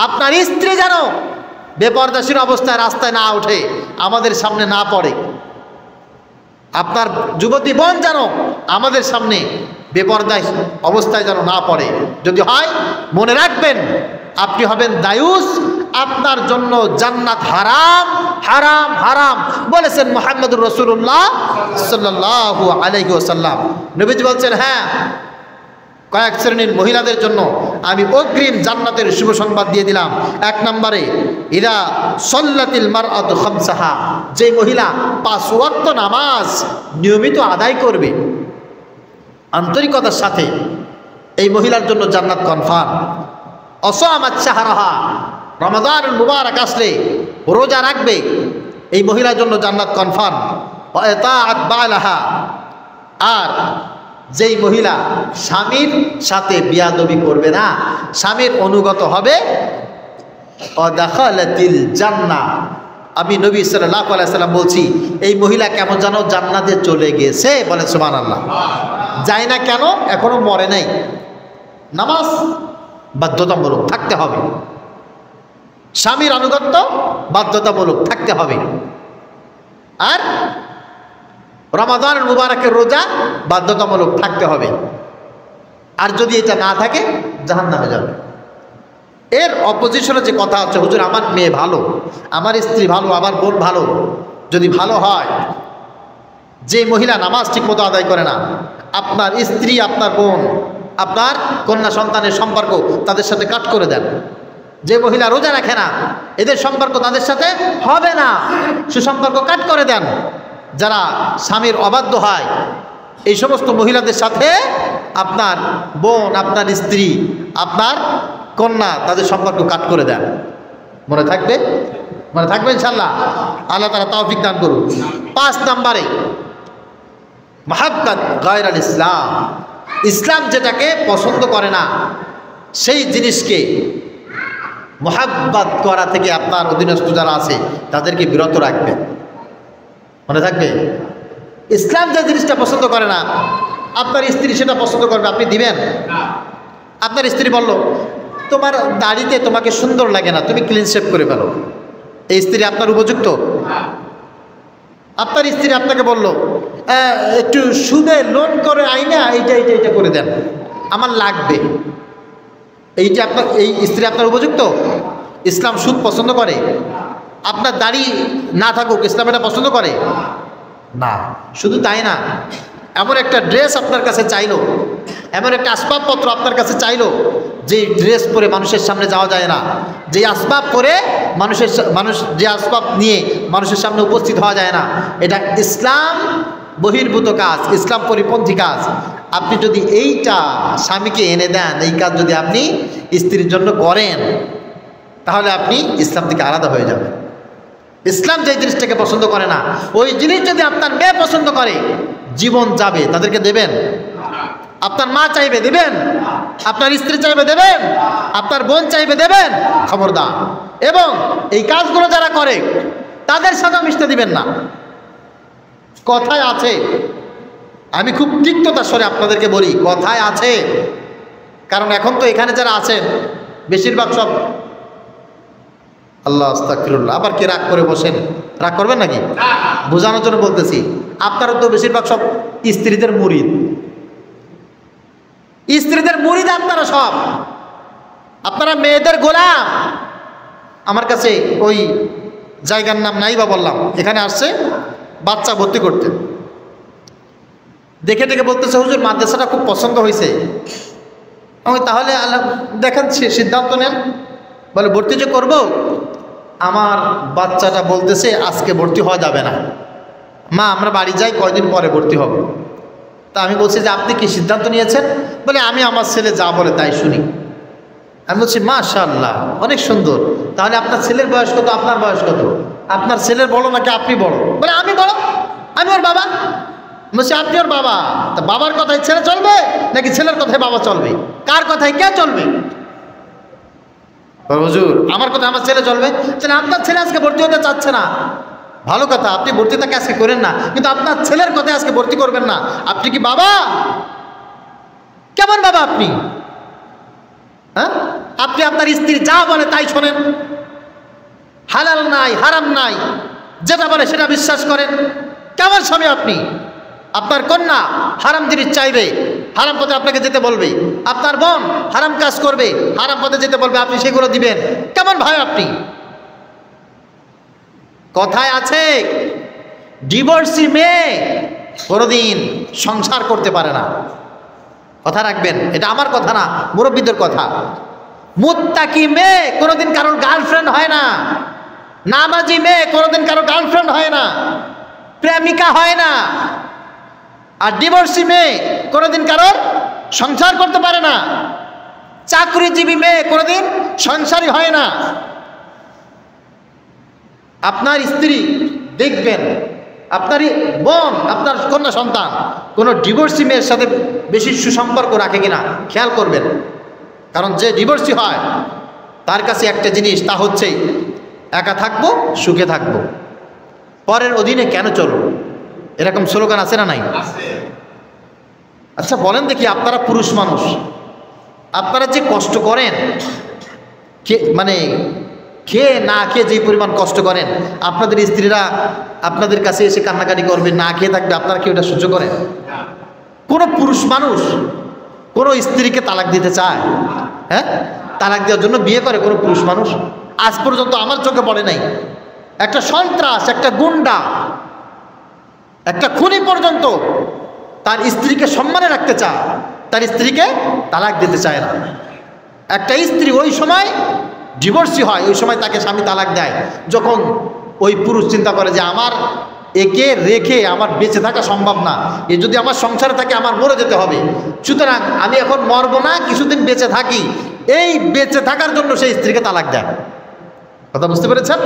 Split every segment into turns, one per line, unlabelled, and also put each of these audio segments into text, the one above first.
আপনার স্ত্রী যেন বেপরদাসীর অবস্থায় রাস্তায় না ওঠে, আমাদের সামনে না পড়ে। আপনার যুবতী বোন যেন আমাদের সামনে বেপরদায় অবস্থায় যেন না পড়ে। যদি হয় মনে রাখবেন আপনি হবেন দায়ুস, আপনার জন্য জান্নাত হারাম হারাম হারাম বলেছেন মুহাম্মদুর রাসূলুল্লাহ সাল্লাল্লাহু আলাইহি ওয়াসাল্লাম। নবীজি বলছেন, হ্যাঁ, কয়েক শ্রেণীর মহিলাদের জন্য আমি অগ্রিম জান্নাতের শুভ সংবাদ দিয়ে দিলাম। এক নম্বরে, ইদা সাল্লাতিল মারআতু খামসাহা, যে মহিলা 5 ওয়াক্ত নামাজ নিয়মিত আদায় করবে আন্তরিকতার সাথে, এই মহিলার জন্য জান্নাত কনফার্ম। অসামাত শাহরাহা, রমাদানুল মুবারক আসলে রোজা রাখবে, এই মহিলার জন্য জান্নাত কনফার্ম। ওয়াতাআত বালাহা, আর যেই মহিলা স্বামীর সাথে বিয়াদবি করবে না, স্বামীর অনুগত হবে, ওয়াদাখালাতিল জান্নাহ, আমি নবী সাল্লাল্লাহু আলাইহি সাল্লাম বলছি, এই মহিলা কেমন যেন জান্নাতে চলে গেছে। বলে সুবহানাল্লাহ। যায় না কেন? এখনো মরে নাই। নামাজ বাধ্যতামূলক থাকতে হবে, স্বামীর আনুগত্য বাধ্যতামূলক থাকতে হবে, আর রমাদানুল মুবারকের রোজা বাধ্যতামূলক থাকতে হবে। আর যদি এটা না থাকে জাহান্নামে যাবে। এর অপোজিশনে যে কথা হচ্ছে, হুজুর আমার মেয়ে ভালো, আমার স্ত্রী ভালো, আমার বোন ভালো, যদি ভালো হয়, যে মহিলা নামাজ ঠিকমতো আদায় করে না, আপনার স্ত্রী, আপনার বোন, আপনার কন্যা সন্তানের সম্পর্ক তাদের সাথে কাট করে দেন। যে মহিলা রোজা রাখে না, এদের সম্পর্ক তাদের সাথে হবে না, সুসম্পর্ক কাট করে দেন। যারা স্বামীর অবাধ্য হয়, এই সমস্ত মহিলাদের সাথে আপনার বোন, আপনার স্ত্রী, আপনার কন্যা, তাদের সম্পর্ক কাট করে দেন। মনে থাকবে? মনে থাকবে ইনশাআল্লাহ। আল্লাহ তাআলা তৌফিক দান করুন। 5 নম্বরে, মাহাব্বাত গায়রাল ইসলাম, ইসলাম যেটাকে পছন্দ করে না সেই জিনিসকে মুহাব্বত করা থেকে আপনার অধীনস্থ যারা আছে তাদেরকে বিরত রাখবেন। মনে থাকবে? ইসলাম যে জিনিসটা পছন্দ করে না, আপনার স্ত্রী সেটা পছন্দ করবে, আপনি দিবেন? আপনার স্ত্রী বলল, তোমার দাড়িতে তোমাকে সুন্দর লাগে না, তুমি ক্লিন শেভ করে ফেলো, এই স্ত্রী আপনার উপযুক্ত? আপনার স্ত্রী আপনাকে বলল, একটু সুদে লোন করে আইনা এইটা এইটা এইটা করে দেন, আমার লাগবে, এইটা আপনার, এই স্ত্রী আপনার উপযুক্ত? ইসলাম সুদ পছন্দ করে? আপনার দাড়ি না থাকুক, ইসলাম এটা পছন্দ করে না। শুধু তাই না, এমন একটা ড্রেস আপনার কাছে চাইলো, এমন একটা আসবাবপত্র আপনার কাছে চাইলো, যে ড্রেস পরে মানুষের সামনে যাওয়া যায় না, যে আসবাব পরে যে আসবাব নিয়ে মানুষের সামনে উপস্থিত হওয়া যায় না, এটা ইসলাম বহির্ভূত কাজ, ইসলাম পরিপন্থী কাজ। আপনি যদি এইটা স্বামীকে এনে দেন, এই কাজ যদি আপনি স্ত্রীর জন্য করেন, তাহলে আপনি ইসলাম থেকে আলাদা হয়ে যাবেন। ইসলাম যে জিনিসটাকে পছন্দ করে না, ওই জিনিস যদি আপনার মেয়ে পছন্দ করে, জীবন যাবে, তাদেরকে দেবেন? আপনার মা চাইবে দেবেন? আপনার স্ত্রী চাইবে দেবেন? আপনার বোন চাইবে দেবেন? খবরদার। এবং এই কাজগুলো যারা করে তাদের সাথে মিশতে দিবেন না। কথায় আছে, আমি খুব তিক্ততার স্বরে আপনাদেরকে বলি, কথায় আছে, কারণ এখন তো এখানে যারা আছেন বেশিরভাগ সব, আল্লাহ আস্তাগফিরুল্লাহ, আবার কি রাগ করে বসেন? রাগ করবেন নাকি? বোঝানোর জন্য বলতেছি, আপনারা তো বেশিরভাগ সব স্ত্রীদের মুরিদ, স্ত্রীদের মুরিদ আপনারা সব, আপনারা মেয়েদের গোলাম। আমার কাছে ওই জায়গার নাম নাই বা বললাম, এখানে আসছে বাচ্চা ভর্তি করতে, দেখে দেখে বলতেছে, হুজুর মাদ্রাসাটা খুব পছন্দ হয়েছে। আমি তাহলে আল্লাহ দেখেন সিদ্ধান্ত নেন। বলে ভর্তি যে করবো, আমার বাচ্চাটা বলতেছে আজকে ভর্তি হওয়া যাবে না, মা আমরা বাড়ি যাই, কয়দিন পরে ভর্তি হব। তা আমি বলছি যে আপনি কি সিদ্ধান্ত নিয়েছেন? বলে আমি আমার ছেলে যা বলে তাই শুনি। আমি বলছি মাশাআল্লাহ, অনেক সুন্দর। তাহলে আপনার ছেলের বয়স কত? আপনার বয়স কত? আপনার ছেলের বড় নাকি আপনি বড়? বলে আমি বড়, আমি ওর বাবা। বলছি আপনি ওর বাবা, তা বাবার কথায় ছেলে চলবে নাকি ছেলের কথায় বাবা চলবে? কার কথায় কে চলবে? হুজুর আমার কথা আমার ছেলে চলবে। তাহলে আপনার ছেলে আজকে ভর্তি হতে চাচ্ছে না, ভালো কথা, আপনি ভর্তি তাকে আজকে করেন না, কিন্তু আপনার ছেলের কথায় আজকে ভর্তি করবেন না। আপনি কি বাবা? কেমন বাবা আপনি? হ্যাঁ, আপনি আপনার স্ত্রী যা বলে তাই শোনেন, হালাল নাই হারাম নাই, যেটা বলে সেটা বিশ্বাস করেন। কেমন স্বামী আপনি? আপনার কন্যা হারাম জিনিস চাইবে, হারাম পথে আপনাকে যেতে বলবে। আপনার বোন হারাম কাজ করবে, হারাম পথে যেতে বলবে, আপনি সেগুলো দিবেন। কেমন ভাই আপনি? কথায় আছে ডিভোর্সি মেয়ে কোনোদিন সংসার করতে পারে না। কথা রাখবেন, এটা আমার কথা না, মুরব্বীদের কথা। মুত্তাকি মেয়ে কোনোদিন কারোর গার্লফ্রেন্ড হয় না। নামাজি মেয়ে কোনোদিন কারোর গার্লফ্রেন্ড হয় না, প্রেমিকা হয় না। আর ডিভোর্সি মেয়ে কোনোদিন কারোর সংসার করতে পারে না। চাকরিজীবী মেয়ে কোনোদিন সংসারই হয় না। আপনার স্ত্রী দেখবেন, আপনারই বোন, আপনার কন্যা সন্তান কোনো ডিভোর্সি মেয়ের সাথে বেশি সুসম্পর্ক রাখে কিনা খেয়াল করবেন। কারণ যে ডিভোর্সি হয় তার কাছে একটা জিনিস, তা হচ্ছে একা থাকবো, সুখে থাকবো, পরের অধীনে কেন চলবো, এরকম স্লোগান আছে না নাই? আচ্ছা বলেন দেখি, আপনারা পুরুষ মানুষ, আপনারা যে কষ্ট করেন, মানে খেয়ে না খেয়ে যে পরিমাণ কষ্ট করেন, আপনাদের স্ত্রীরা আপনাদের কাছে এসে কান্নাকাটি করবে, না খেয়ে থাকবে, আপনারা কি ওটা সহ্য করেন? কোনো পুরুষ মানুষ কোনো স্ত্রীকে তালাক দিতে চায়? হ্যাঁ, তালাক দেওয়ার জন্য বিয়ে করে কোনো পুরুষ মানুষ? আজ পর্যন্ত আমার চোখে পড়ে নাই। একটা সন্ত্রাস, একটা গুন্ডা, একটা খুনি পর্যন্ত তার স্ত্রীকে সম্মানে রাখতে চায়, তার স্ত্রীকে তালাক দিতে চায় না। একটা স্ত্রী ওই সময় ডিভোর্সি হয়, ওই সময় তাকে স্বামী তালাক দেয় যখন ওই পুরুষ চিন্তা করে যে আমার একে রেখে আমার বেঁচে থাকা সম্ভব না, এ যদি আমার সংসারে থাকে আমার মরে যেতে হবে, সুতরাং আমি এখন মরবো না, কিছুদিন বেঁচে থাকি। এই বেঁচে থাকার জন্য সেই স্ত্রীকে তালাক দেয়। কথা বুঝতে পেরেছেন?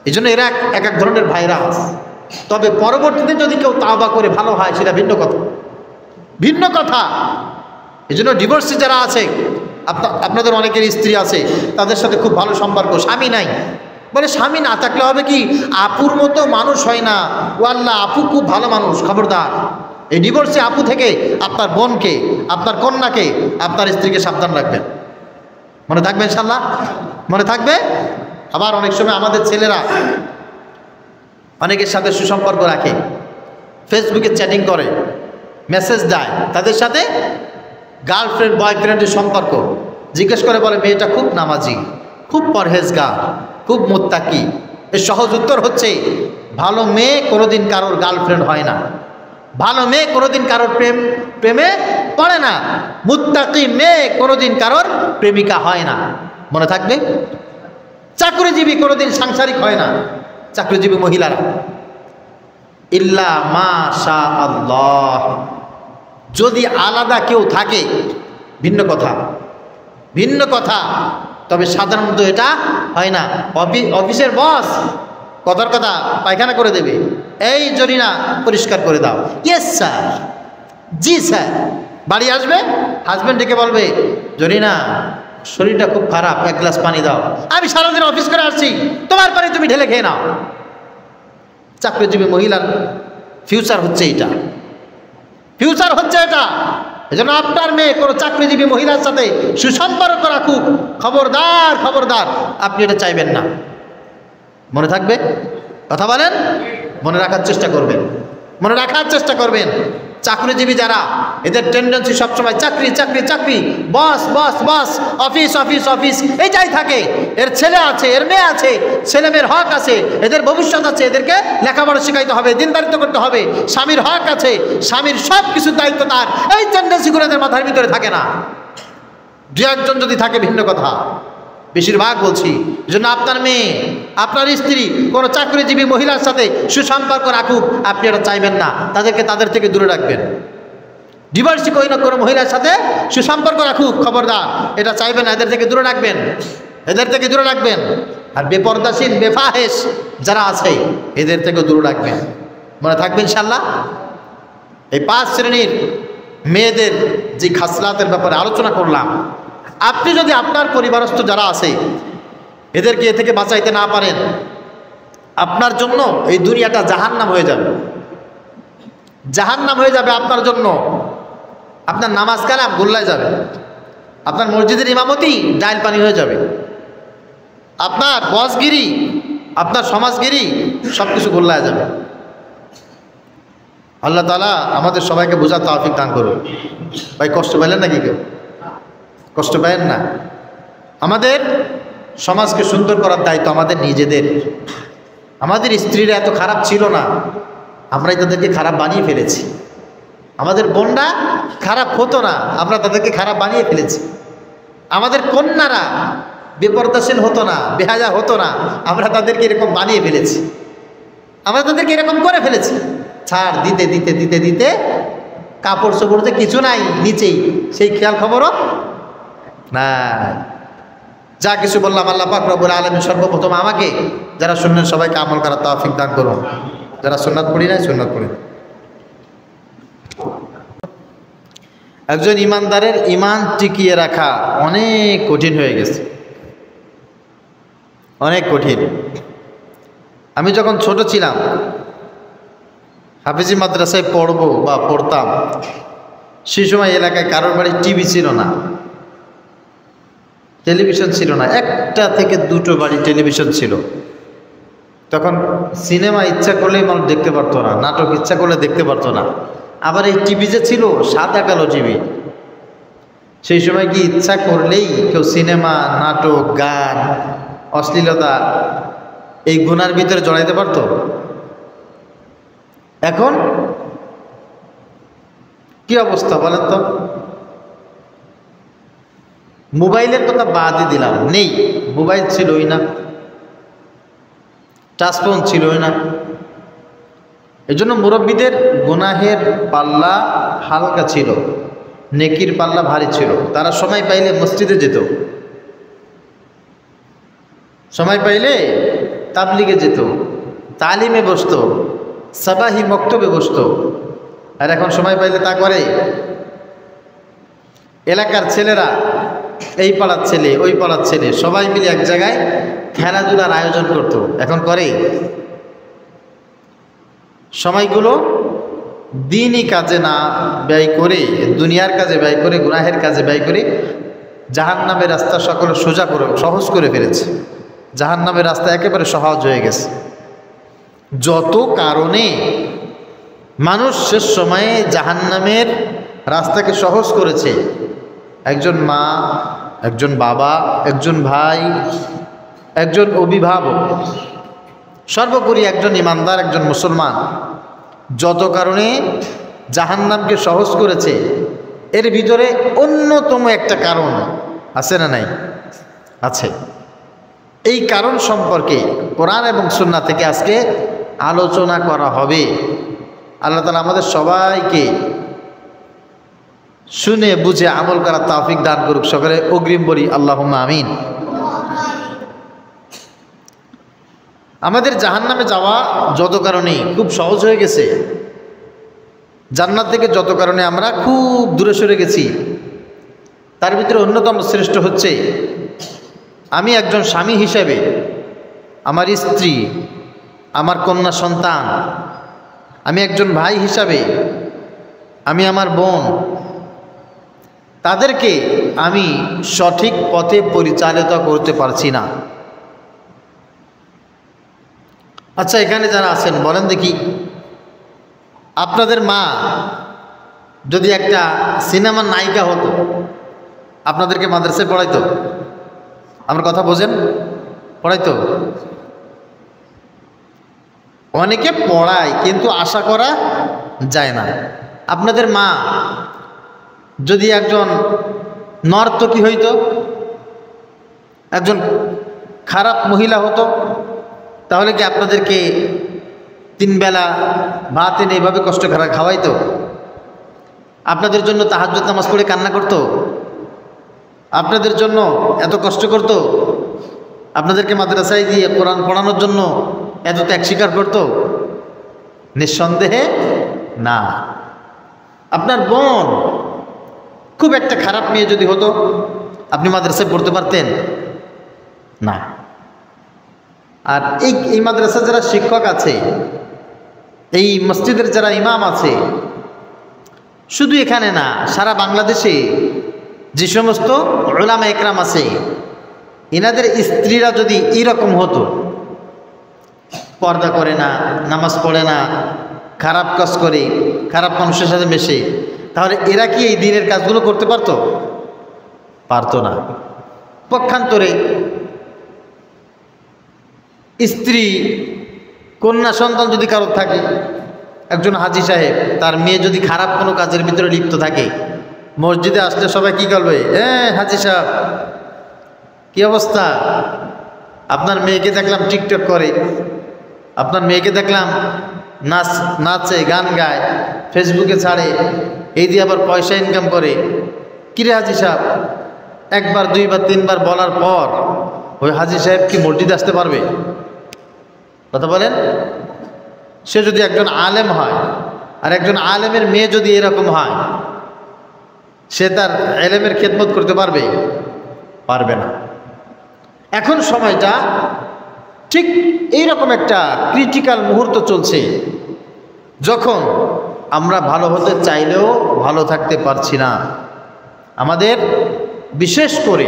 এই জন্য এরা এক এক ধরনের ভাইরাস। তবে পরবর্তীতে যদি কেউ তাওবা করে ভালো হয় সেটা ভিন্ন কথা, ভিন্ন কথা। এই জন্য ডিভোর্সি যারা আছে, আপনাদের অনেকের স্ত্রী আছে, তাদের সাথে খুব ভালো সম্পর্ক, স্বামী নাই, বলে স্বামী না থাকলে হবে কি, আপুর মতো মানুষ হয় না। ও আল্লাহ, আপু খুব ভালো মানুষ। খবরদার, এই ডিভোর্সি আপু থেকে আপনার বোনকে, আপনার কন্যাকে, আপনার স্ত্রীকে সাবধান রাখবেন। মনে থাকবে ইনশাআল্লাহ, মনে থাকবে। আবার অনেক সময় আমাদের ছেলেরা অনেকের সাথে সুসম্পর্ক রাখে, ফেসবুকে চ্যাটিং করে, মেসেজ দেয়, তাদের সাথে গার্লফ্রেন্ড বয়ফ্রেন্ডের সম্পর্ক, জিজ্ঞেস করে বলে মেয়েটা খুব নামাজি, খুব পরহেজগার, খুব মুত্তাকি। এর সহজ উত্তর হচ্ছে ভালো মেয়ে কোনোদিন কারোর গার্লফ্রেন্ড হয় না, ভালো মেয়ে কোনোদিন কারোর প্রেমে পড়ে না, মুত্তাকি মেয়ে কোনোদিন কারোর প্রেমিকা হয় না। মনে থাকবে। চাকরিজীবী কোনোদিন সাংসারিক হয় না, চাকরিজীবী মহিলারা, ইল্লা মাশা আল্লাহ, যদি আলাদা কেউ থাকে ভিন্ন কথা, ভিন্ন কথা। তবে সাধারণত এটা হয় না। অফিসের বস কথার কথা পায়খানা করে দেবে, এই জরিনা পরিষ্কার করে দাও, ইয়েস স্যার, জি স্যার। বাড়ি আসবে, হাজব্যান্ড ডেকে বলবে জরিনা শরীরটা খুব খারাপ, এক গ্লাস পানি দাও, আমি সারাদিন অফিস করে আসছি, তোমার পানি তুমি ঢেলে খেয়ে নাও। চাকরিজীবী মহিলার ফিউচার হচ্ছে এটা, ফিউচার হচ্ছে এটা। এজন্য আপনার মেয়ে কোনো চাকরিজীবী মহিলার সাথে সুসম্পর্ক রাখুক, খবরদার, খবরদার, আপনি এটা চাইবেন না। মনে থাকবে? কথা বলেন, মনে রাখার চেষ্টা করবেন, মনে রাখার চেষ্টা করবেন। চাকরিজীবী যারা, এদের টেন্ডেন্সি সবসময় চাকরি চাকরি চাকরি, বস বস বস, অফিস অফিস অফিস, এইটাই থাকে। এর ছেলে আছে, এর মেয়ে আছে, ছেলে মেয়ের হক আছে, এদের ভবিষ্যৎ আছে, এদেরকে লেখাপড়া শেখাইতে হবে, দিনদারিত্ব করতে হবে, স্বামীর হক আছে, স্বামীর সব কিছুর দায়িত্ব তার। এই টেন্ডেন্সিগুলো এদের মাথার ভিতরে থাকে না। দু একজন যদি থাকে ভিন্ন কথা, বেশিরভাগ বলছি। এই জন্য আপনার মেয়ে, আপনার স্ত্রী কোনো চাকরিজীবী মহিলার সাথে সুসম্পর্ক রাখুক, আপনি এটা চাইবেন না, তাদেরকে তাদের থেকে দূরে রাখবেন। ডিভোর্সি কোনো মহিলার সাথে সুসম্পর্ক রাখুক, খবরদার, এটা চাইবেন না, এদের থেকে দূরে রাখবেন, এদের থেকে দূরে রাখবেন। আর বেপরদাসীন বেফাহেশ যারা আছে এদের থেকে দূরে রাখবেন। মনে থাকবেন ইনশাআল্লাহ। এই 5 শ্রেণীর মেয়েদের যে খাসলাতের ব্যাপারে আলোচনা করলাম, আপনি যদি আপনার পরিবারস্থ যারা আছে এদেরকে এ থেকে বাঁচাইতে না পারেন, আপনার জন্য এই দুনিয়াটা জাহান্নাম হয়ে যাবে, জাহান্নাম হয়ে যাবে আপনার জন্য। আপনার নামাজ কালাম গোল্লায় যাবে, আপনার মসজিদের ইমামতি ডাইল পানি হয়ে যাবে, আপনার বসগিরি, আপনার সমাজগিরি সব কিছু গোল্লায় যাবে। আল্লাহ তাআলা আমাদের সবাইকে বোঝার তৌফিক দান করুন। ভাই কষ্ট পাইলেন নাকি? কেউ কষ্ট পাইলেন না? আমাদের সমাজকে সুন্দর করার দায়িত্ব আমাদের নিজেদের। আমাদের স্ত্রীরা এত খারাপ ছিল না, আমরাই তাদেরকে খারাপ বানিয়ে ফেলেছি। আমাদের বোনরা খারাপ হতো না, আমরা তাদেরকে খারাপ বানিয়ে ফেলেছি। আমাদের কন্যারা বেপরদাশীল হতো না, বেহায়া হতো না, আমরা তাদেরকে এরকম বানিয়ে ফেলেছি। আমরা তাদেরকে এরকম করে ফেলেছি। ছাড় দিতে দিতে দিতে দিতে কাপড় চোপড় যে কিছু নাই নিচেই, সেই খেয়াল খবরও না। যা কিছু বললাম আল্লাহ পাক রব্বুল আলামিন সর্বপ্রথম আমাকে, যারা শুনলেন সবাইকে আমল করার তৌফিক দান করুন। যারা সুন্নাত পড়ি নাই সুন্নাত পড়ি। একজন ইমানদারের ইমান টিকিয়ে রাখা অনেক কঠিন হয়ে গেছে, অনেক কঠিন। আমি যখন ছোট ছিলাম, হাফিজি মাদ্রাসায় পড়বো বা পড়তাম, সেই সময় এলাকায় কারোর বাড়ি টিভি ছিল না, টেলিভিশন ছিল না, একটা থেকে দুটো বাড়ি টেলিভিশন ছিল। তখন সিনেমা ইচ্ছা করলেই মানুষ দেখতে পারতো না, নাটক ইচ্ছা করলে দেখতে পারতো না। আবার এই টিভি যে ছিল সাদা কালো টিভি, সেই সময় কি ইচ্ছা করলেই কেউ সিনেমা, নাটক, গান, অশ্লীলতা এই গুনার ভিতরে জড়াইতে পারতো? এখন কি অবস্থা বলেন তো? মোবাইলের কথা বাদই দিলাম, নেই, মোবাইল ছিলই না, টাচফোন ছিলই না। এই জন্য মুরব্বীদের গুনাহের পাল্লা হালকা ছিল, নেকির পাল্লা ভারী ছিল। তারা সময় পাইলে মসজিদে যেত, সময় পাইলে তাবলিগে যেত, তালিমে বসতো, সাবাহি মক্তবে বসতো। আর এখন সময় পাইলে তা করে এলাকার ছেলেরা, এই পাড়ার ছেলে, ওই পাড়ার ছেলে সবাই মিলে এক জায়গায় খেলাধুলার আয়োজন করত। এখন করে সময়গুলো দিনই কাজে না ব্যয় করে, দুনিয়ার কাজে ব্যয় করে, গুনাহের কাজে ব্যয় করে জাহান্নামের রাস্তা সকলে সোজা করে, সহজ করে ফেলেছে। জাহান্নামের রাস্তা একেবারে সহজ হয়ে গেছে। যত কারণে মানুষ শেষ সময়ে জাহান্নামের রাস্তাকে সহজ করেছে, একজন মা, একজন বাবা, একজন ভাই, একজন অভিভাবক, সর্বোপরি একজন ইমানদার, একজন মুসলমান, যত কারণে জাহান্নামকে সহজ করেছে, এর ভিতরে অন্যতম একটা কারণ আছে না নাই? আছে। এই কারণ সম্পর্কে কোরআন এবং সুন্নাহ থেকে আজকে আলোচনা করা হবে। আল্লাহ তাআলা আমাদের সবাইকে শুনে বুঝে আমল করার তৌফিক দান করুক। সকলে অগ্রিম বলি আল্লাহুম্মা আমিন। আমাদের জাহান্নামে যাওয়া যত কারণে খুব সহজ হয়ে গেছে, জান্নাত থেকে যত কারণে আমরা খুব দূরে সরে গেছি, তার ভিতরে অন্যতম শ্রেষ্ঠ হচ্ছে আমি একজন স্বামী হিসেবে আমার স্ত্রী, আমার কন্যা সন্তান, আমি একজন ভাই হিসাবে আমি আমার বোন, তাদেরকে আমি সঠিক পথে পরিচালিত করতে পারছি না। আচ্ছা, এখানে যারা আছেন বলেন দেখি, আপনাদের মা যদি একটা সিনেমার নায়িকা হতো, আপনাদেরকে মাদ্রাসায় পড়াইতো? আমার কথা বোঝেন? পড়াইতো? অনেকে পড়ায় কিন্তু আশা করা যায় না। আপনাদের মা যদি একজন নর্তকী হইতো, একজন খারাপ মহিলা হতো, তাহলে কি আপনাদেরকে 3 বেলা ভাত এনে এইভাবে কষ্ট খাওয়াইতো? আপনাদের জন্য তাহাজ্জুদ নামাজ পড়ে কান্না করতো? আপনাদের জন্য এত কষ্ট করত? আপনাদেরকে মাদ্রাসায় দিয়ে কোরআন পড়ানোর জন্য এত ত্যাগ স্বীকার করতো? নিঃসন্দেহে না। আপনার বোন খুব একটা খারাপ মেয়ে যদি হতো, আপনি মাদ্রাসায় পড়তে পারতেন না। আর এই মাদ্রাসার যারা শিক্ষক আছে, এই মসজিদের যারা ইমাম আছে, শুধু এখানে না, সারা বাংলাদেশে যে সমস্ত উলামা একরাম আছে, এনাদের স্ত্রীরা যদি এরকম হতো, পর্দা করে না, নামাজ পড়ে না, খারাপ কাজ করে, খারাপ মানুষের সাথে মেশে, তাহলে এরা কি এই দিনের কাজগুলো করতে পারতো? পারতো না। পক্ষান্তরে স্ত্রী, কন্যা সন্তান যদি কারোর থাকে, একজন হাজী সাহেব, তার মেয়ে যদি খারাপ কোনো কাজের ভিতরে লিপ্ত থাকে, মসজিদে আসলে সবাই কি করবে? হাজী সাহেব কি অবস্থা? আপনার মেয়েকে দেখলাম টিকটক করে, আপনার মেয়েকে দেখলাম নাচে, গান গায়, ফেসবুকে ছাড়ে, এই দিয়ে আবার পয়সা ইনকাম করে। কিরে হাজী সাহেব? একবার, দুইবার, তিনবার বলার পর ওই হাজী সাহেব কি মসজিদে আসতে পারবে? কথা বলেন। সে যদি একজন আলেম হয়, আর একজন আলেমের মেয়ে যদি এরকম হয়, সে তার এলেমের খেদমত করতে পারবে? পারবে না। এখন সময়টা ঠিক এইরকম একটা ক্রিটিক্যাল মুহূর্ত চলছে, যখন আমরা ভালো হতে চাইলেও ভালো থাকতে পারছি না। আমাদের বিশেষ করে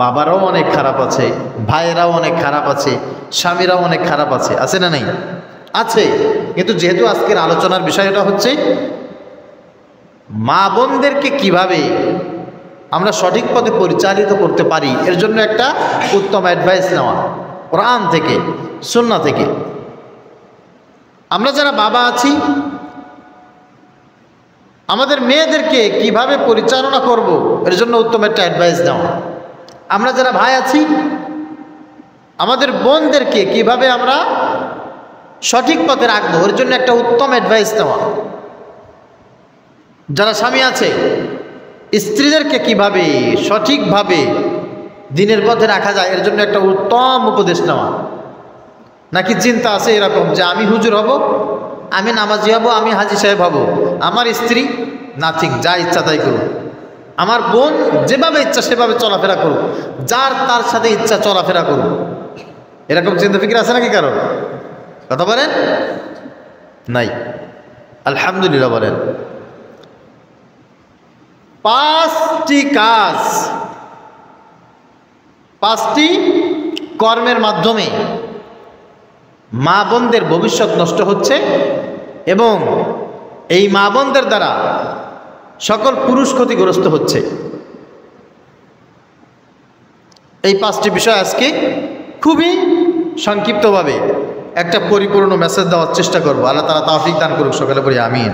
বাবারাও অনেক খারাপ আছে, ভাইয়েরাও অনেক খারাপ আছে, স্বামীরাও অনেক খারাপ আছে। আছে না? নেই? আছে। কিন্তু যেহেতু আজকের আলোচনার বিষয়টা হচ্ছে মা বোনদেরকে কিভাবে আমরা সঠিক পথে পরিচালিত করতে পারি, এর জন্য একটা উত্তম অ্যাডভাইস নেওয়া কোরআন থেকে, সুন্নাহ থেকে। আমরা যারা বাবা আছি, আমাদের মেয়েদেরকে কিভাবে পরিচালনা করব, এর জন্য উত্তম একটা অ্যাডভাইস নেওয়া। আমরা যারা ভাই আছি, আমাদের বোনদেরকে কিভাবে আমরা সঠিক পথে রাখবো, এর জন্য একটা উত্তম অ্যাডভাইস নেওয়া। যারা স্বামী আছে, স্ত্রীদেরকে কিভাবে সঠিকভাবে দিনের পথে রাখা যায়, এর জন্য একটা উত্তম উপদেশ নেওয়া। নাকি চিন্তা আছে এরকম যে আমি হুজুর হব, আমি নামাজি হব, আমি হাজী সাহেব হব, আমার স্ত্রী নাথিং, যা ইচ্ছা তাই করুক, আমার বোন যেভাবে ইচ্ছা সেভাবে চলাফেরা করুক, যার তার সাথে ইচ্ছা চলাফেরা করুক, এরকম চিন্তা ফিকির আছে নাকি কারণ? কথা বলেন। নাই। আলহামদুলিল্লাহ বলেন। 5টি কাজ, 5টি কর্মের মাধ্যমে মা বোনদের ভবিষ্যৎ নষ্ট হচ্ছে, এবং এই মা বোনদের দ্বারা সকল পুরুষ ক্ষতিগ্রস্ত হচ্ছে। এই 5টি বিষয় আজকে খুবই সংক্ষিপ্তভাবে একটা পরিপূর্ণ মেসেজ দেওয়ার চেষ্টা করব। আল্লাহ তাআলা তৌফিক দান করুক, সকলে পড়ি আমিন।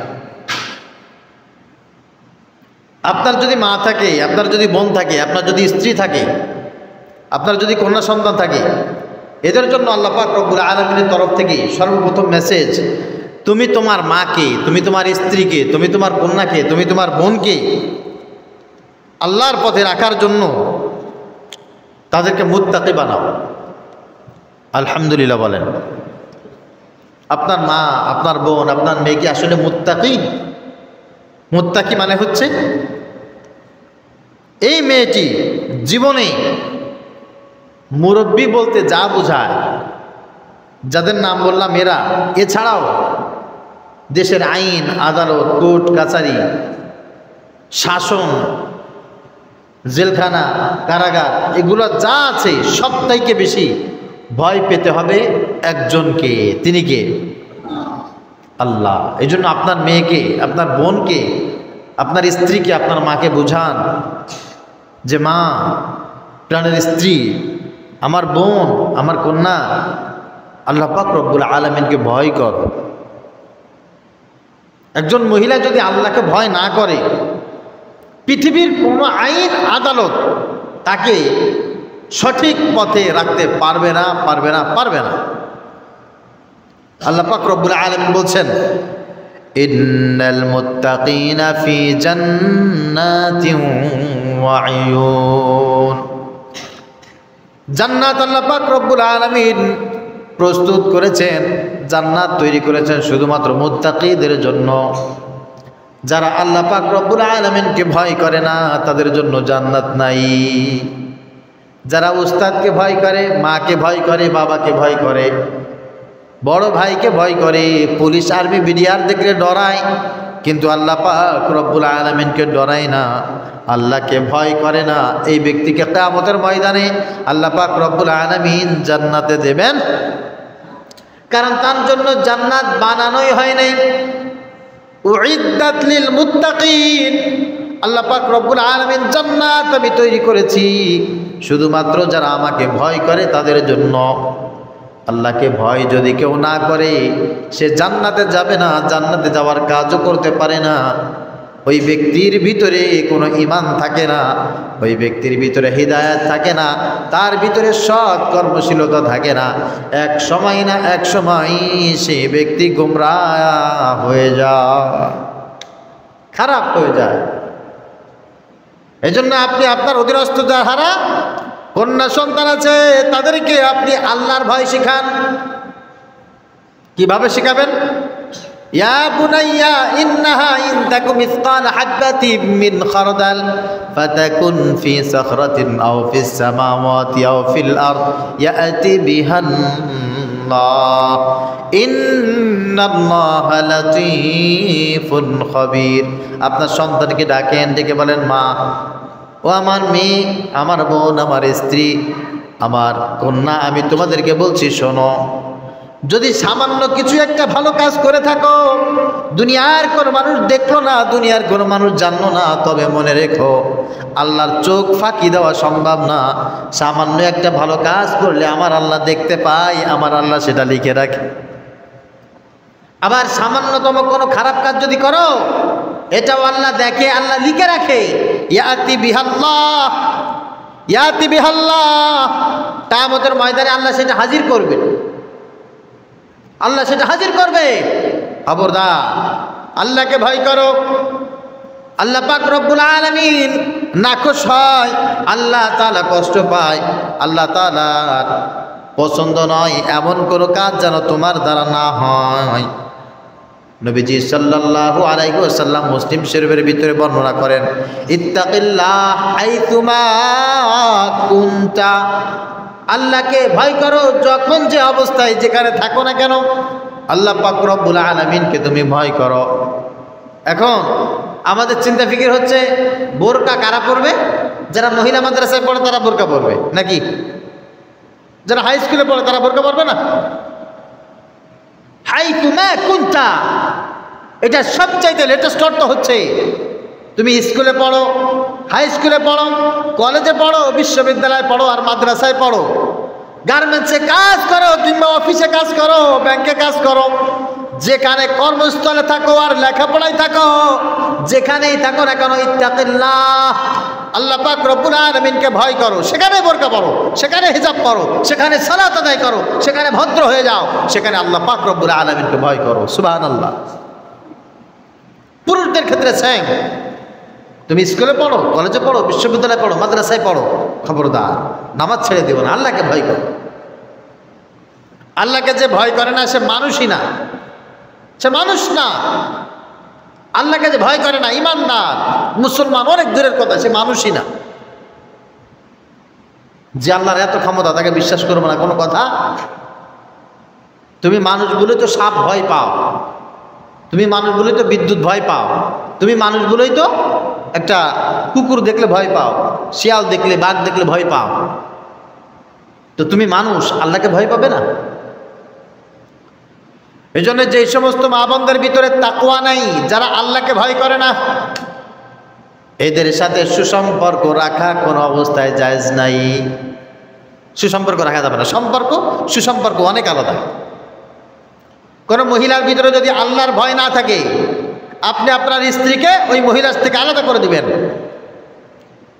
আপনার যদি মা থাকে, আপনার যদি বোন থাকে, আপনার যদি স্ত্রী থাকে, আপনার যদি কন্যা সন্তান থাকে, এদের জন্য আল্লাহ পাক রব্বুল আলামিনের তরফ থেকে সর্বপ্রথম মেসেজ, তুমি তোমার মাকে, তুমি তোমার স্ত্রীকে, তুমি তোমার কন্যাকে, তুমি তোমার বোনকে আল্লাহর পথে রাখার জন্য তাদেরকে মুত্তাকি বানাও। আলহামদুলিল্লাহ বলেন। আপনার মা, আপনার বোন, আপনার মেয়েকে আসলে মুত্তাকি? মুত্তাকি মানে হচ্ছে এই মেয়েটি জীবনে মুরব্বী বলতে যা বোঝায়, যাদের নাম বললাম এরা, এছাড়াও দেশের আইন, আদালত, কোর্ট কাছারি, শাসন, জেলখানা, কারাগার, এগুলো যা আছে সবথেকে বেশি ভয় পেতে হবে একজনকে। তিনি কে? আল্লাহ। এই জন্য আপনার মেয়েকে, আপনার বোনকে, আপনার স্ত্রীকে, আপনার মাকে বুঝান যে মা, প্রাণের স্ত্রী, আমার বোন, আমার কন্যা, আল্লাহ পাক রব্বুল আলামিনকে ভয় কর। একজন মহিলা যদি আল্লাহকে ভয় না করে, পৃথিবীর কোনো আইন আদালত তাকে সঠিক পথে রাখতে পারবে না, পারবে না, পারবে না। আল্লাহ পাক রব্বুল আলামিন বলছেন, ইন্নাল মুত্তাকিনা ফি জান্নাতিন ওয়া আয়ুন। জান্নাত আল্লাহ পাক রব্বুল আলামিন প্রস্তুত করেছেন, জান্নাত তৈরি করেছেন শুধুমাত্র মুত্তাকিদের জন্য। যারা আল্লাহ পাক রব্বুল আলামিনকে ভয় করে না, তাদের জন্য জান্নাত নাই। যারা উস্তাদকে ভয় করে, মাকে ভয় করে, বাবাকে ভয় করে, বড় ভাইকে ভয় করে, পুলিশ আর্মি বিডিআর দেখলে ডরায়, কিন্তু আল্লাহ পাক রব্বুল আলামিনকে ডরায় না, আল্লাহকে ভয় করে না, এই ব্যক্তিকে কিয়ামতের ময়দানে আল্লাহ পাক রব্বুল আলামিন জান্নাতে দেবেন। কারণ তার জন্য জান্নাত বানানোই হয় নাই, উইদ্দাত লিল মুত্তাকিন। আল্লাহ পাক রব্বুল আলামিন জান্নাত আমি তৈরি করেছি শুধুমাত্র যারা আমাকে ভয় করে তাদের জন্য। আল্লাহকে ভয় যদি কেউ না করে সে জান্নাতে যাবে না, জান্নাতে যাওয়ার কাজও করতে পারে না। ওই ব্যক্তির ভিতরে কোনো ঈমান থাকে না, ওই ব্যক্তির ভিতরে হিদায়াত থাকে না, তার ভিতরে সৎ কর্মশীলতা থাকে না। এক সময় না এক সময় সেই ব্যক্তি গোমরাহ হয়ে যায়, খারাপ হয়ে যায়। এজন্য আপনি আপনার অধীনস্থ যারা কন্যা সন্তান আছে তাদেরকে আপনি আল্লাহর ভয় শিখান। কিভাবে শিখাবেন? ইয়া বুনাইয়া ইন্নাহা ইন তাকু মিসকাল হাববাতিন মিন খারদাল ফাতাকুন ফি সাখরাতিন আও ফিস সামাওয়াতি আও ফিল আরদ ইয়াতি বিহাল্লাহ ইন্নাল্লাহা লাতীফুন খাবীর। আপনার সন্তানকে ডাকেন, ডেকে বলেন, মা ও আমার মেয়ে, আমার বোন, আমার স্ত্রী, আমার কন্যা, আমি তোমাদেরকে বলছি শোনো, যদি সামান্য কিছু একটা ভালো কাজ করে থাকো, দুনিয়ার কোনো মানুষ দেখলো না, দুনিয়ার কোনো মানুষ জানলো না, তবে মনে রেখো আল্লাহর চোখ ফাঁকি দেওয়া সম্ভব না। সামান্য একটা ভালো কাজ করলে আমার আল্লাহ দেখতে পায়, আমার আল্লাহ সেটা লিখে রাখে। আবার সামান্যতম কোনো খারাপ কাজ যদি করো, এটাও আল্লাহ দেখে, আল্লাহ লিখে রাখে। ইয়াতি বিহাল্লাহ, ইয়াতি বিহাল্লাহ, কিয়ামতের ময়দানে আল্লাহ সেটা হাজির করবে, আল্লাহ সেটা হাজির করবে। খবরদার, আল্লাহকে ভয় করো। আল্লাহ পাক রব্বুল আলামিন নাখোশ হয়, আল্লাহ তাআলা কষ্ট পায়, আল্লাহ তাআলার পছন্দ নয় এমন কোনো কাজ যেন তোমার দ্বারা না হয়। নবীজি সাল্লাল্লাহু আলাইহি ওয়াসাল্লাম মুসলিম শরীফের ভিতরে বর্ণনা করেন, ইত্তাকিল্লাহ আইতুমা কুনতা, আল্লাহকে ভয় করো যখন যে অবস্থায় যেখানে থাকো না কেন, আল্লাহ পাক রব্বুল আলামিনকে তুমি ভয় করো। এখন আমাদের চিন্তা ফিকির হচ্ছে বোরকা কারা পড়বে? যারা মহিলা মাদ্রাসায় পড়ে তারা বোরকা পড়বে নাকি? যারা হাই স্কুলে পড়ে তারা বোরকা পড়বে না? হাইতুমা কুনতা, এটা সবচাইতে লেটেস্ট অর্থ হচ্ছে তুমি স্কুলে পড়ো, হাই স্কুলে পড়ো, কলেজে পড়ো, বিশ্ববিদ্যালয়ে পড়ো আর মাদ্রাসায় পড়ো, গার্মেন্টসে কাজ করো কিংবা অফিসে কাজ করো, ব্যাংকে কাজ করো, যেখানে কর্মস্থলে থাকো আর লেখাপড়ায় থাকো, যেখানেই থাকো না কেন, ইত্তাকিল্লাহ, আল্লাহ পাক রব্বুল আলামিনকে ভয় করো। সেখানে বোরকা পরো, সেখানে হিজাব পরো, সেখানে সালাত আদায় করো, সেখানে ভদ্র হয়ে যাও, সেখানে আল্লাহ পাক রব্বুল আলামিনকে ভয় করো। সুবহানাল্লাহ। পুরুষদের ক্ষেত্রে সেম, তুমি স্কুলে পড়ো, কলেজে পড়ো, বিশ্ববিদ্যালয়ে পড়ো, মাদ্রাসায় পড়ো, খবরদার নামাজ ছেড়ে দিও না, আল্লাহকে ভয় করো। আল্লাহকে যে ভয় করে না সে মানুষই না, সে মানুষ না। আল্লাহকে যে ভয় করে না, ইমানদার মুসলমান অনেক দূরের কথা, সে মানুষই না। যে আল্লাহর এত ক্ষমতা তাকে বিশ্বাস করবো না, কোনো কথা? তুমি মানুষগুলোই তো সাপ ভয় পাও, তুমি মানুষগুলোই তো বিদ্যুৎ ভয় পাও, তুমি মানুষগুলোই তো একটা কুকুর দেখলে ভয় পাও, শিয়াল দেখলে, বাঘ দেখলে ভয় পাও, তো তুমি মানুষ, আল্লাহকে ভয় পাবে না? এই জন্য যে সমস্ত মা বোনদের ভিতরে তাকওয়া নাই, যারা আল্লাহকে ভয় করে না, এদের সাথে সুসম্পর্ক রাখা কোনো অবস্থায় জায়েজ নাই। সুসম্পর্ক রাখা যাবে না। সম্পর্ক, সুসম্পর্ক অনেক আলাদা। কোনো মহিলার ভিতরে যদি আল্লাহর ভয় না থাকে, আপনি আপনার স্ত্রীকে ওই মহিলার থেকে আলাদা করে দিবেন।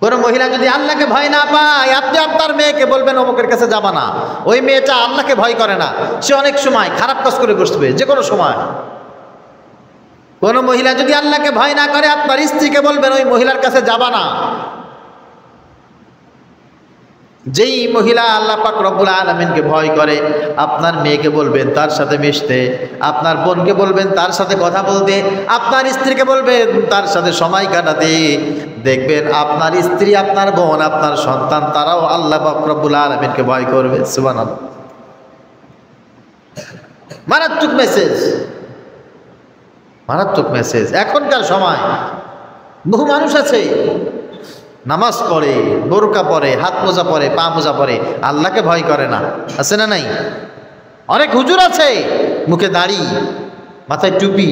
কোনো মহিলা যদি আল্লাহকে ভয় না পায়, আপনি আপনার মেয়েকে বলবেন অমুকের কাছে যাবা না, ওই মেয়েটা আল্লাহকে ভয় করে না, সে অনেক সময় খারাপ কাজ করে বসবে, যে কোনো সময়। কোনো মহিলা যদি আল্লাহকে ভয় না করে, আপনার স্ত্রীকে বলবেন ওই মহিলার কাছে যাবা না। যেই মহিলা আল্লাহ পাক রব্বুল আলামিনকে ভয় করে, আপনার মেয়েকে বলবেন তার সাথে মিশতে, আপনার বোনকে বলবেন তার সাথে কথা বলতে, আপনার স্ত্রীকে বলবেন তার সাথে সময় কাটাতে। দেখবেন আপনার স্ত্রী, আপনার বোন, আপনার সন্তান, তারাও আল্লাহ পাক রব্বুল আলামিনকে ভয় করবে। সুবহানাল্লাহ। মারাত্মক মেসেজ। মারাত্মক মেসেজ। এখনকার সময় বহু মানুষ আছে নামাজ পড়ে, বোরকা পরে, হাত মোজা পরে, পা মোজা পরে, আল্লাহকে ভয় করে না, আছে না নাই? অনেক হুজুর আছে মুখে দাড়ি, মাথায় টুপি,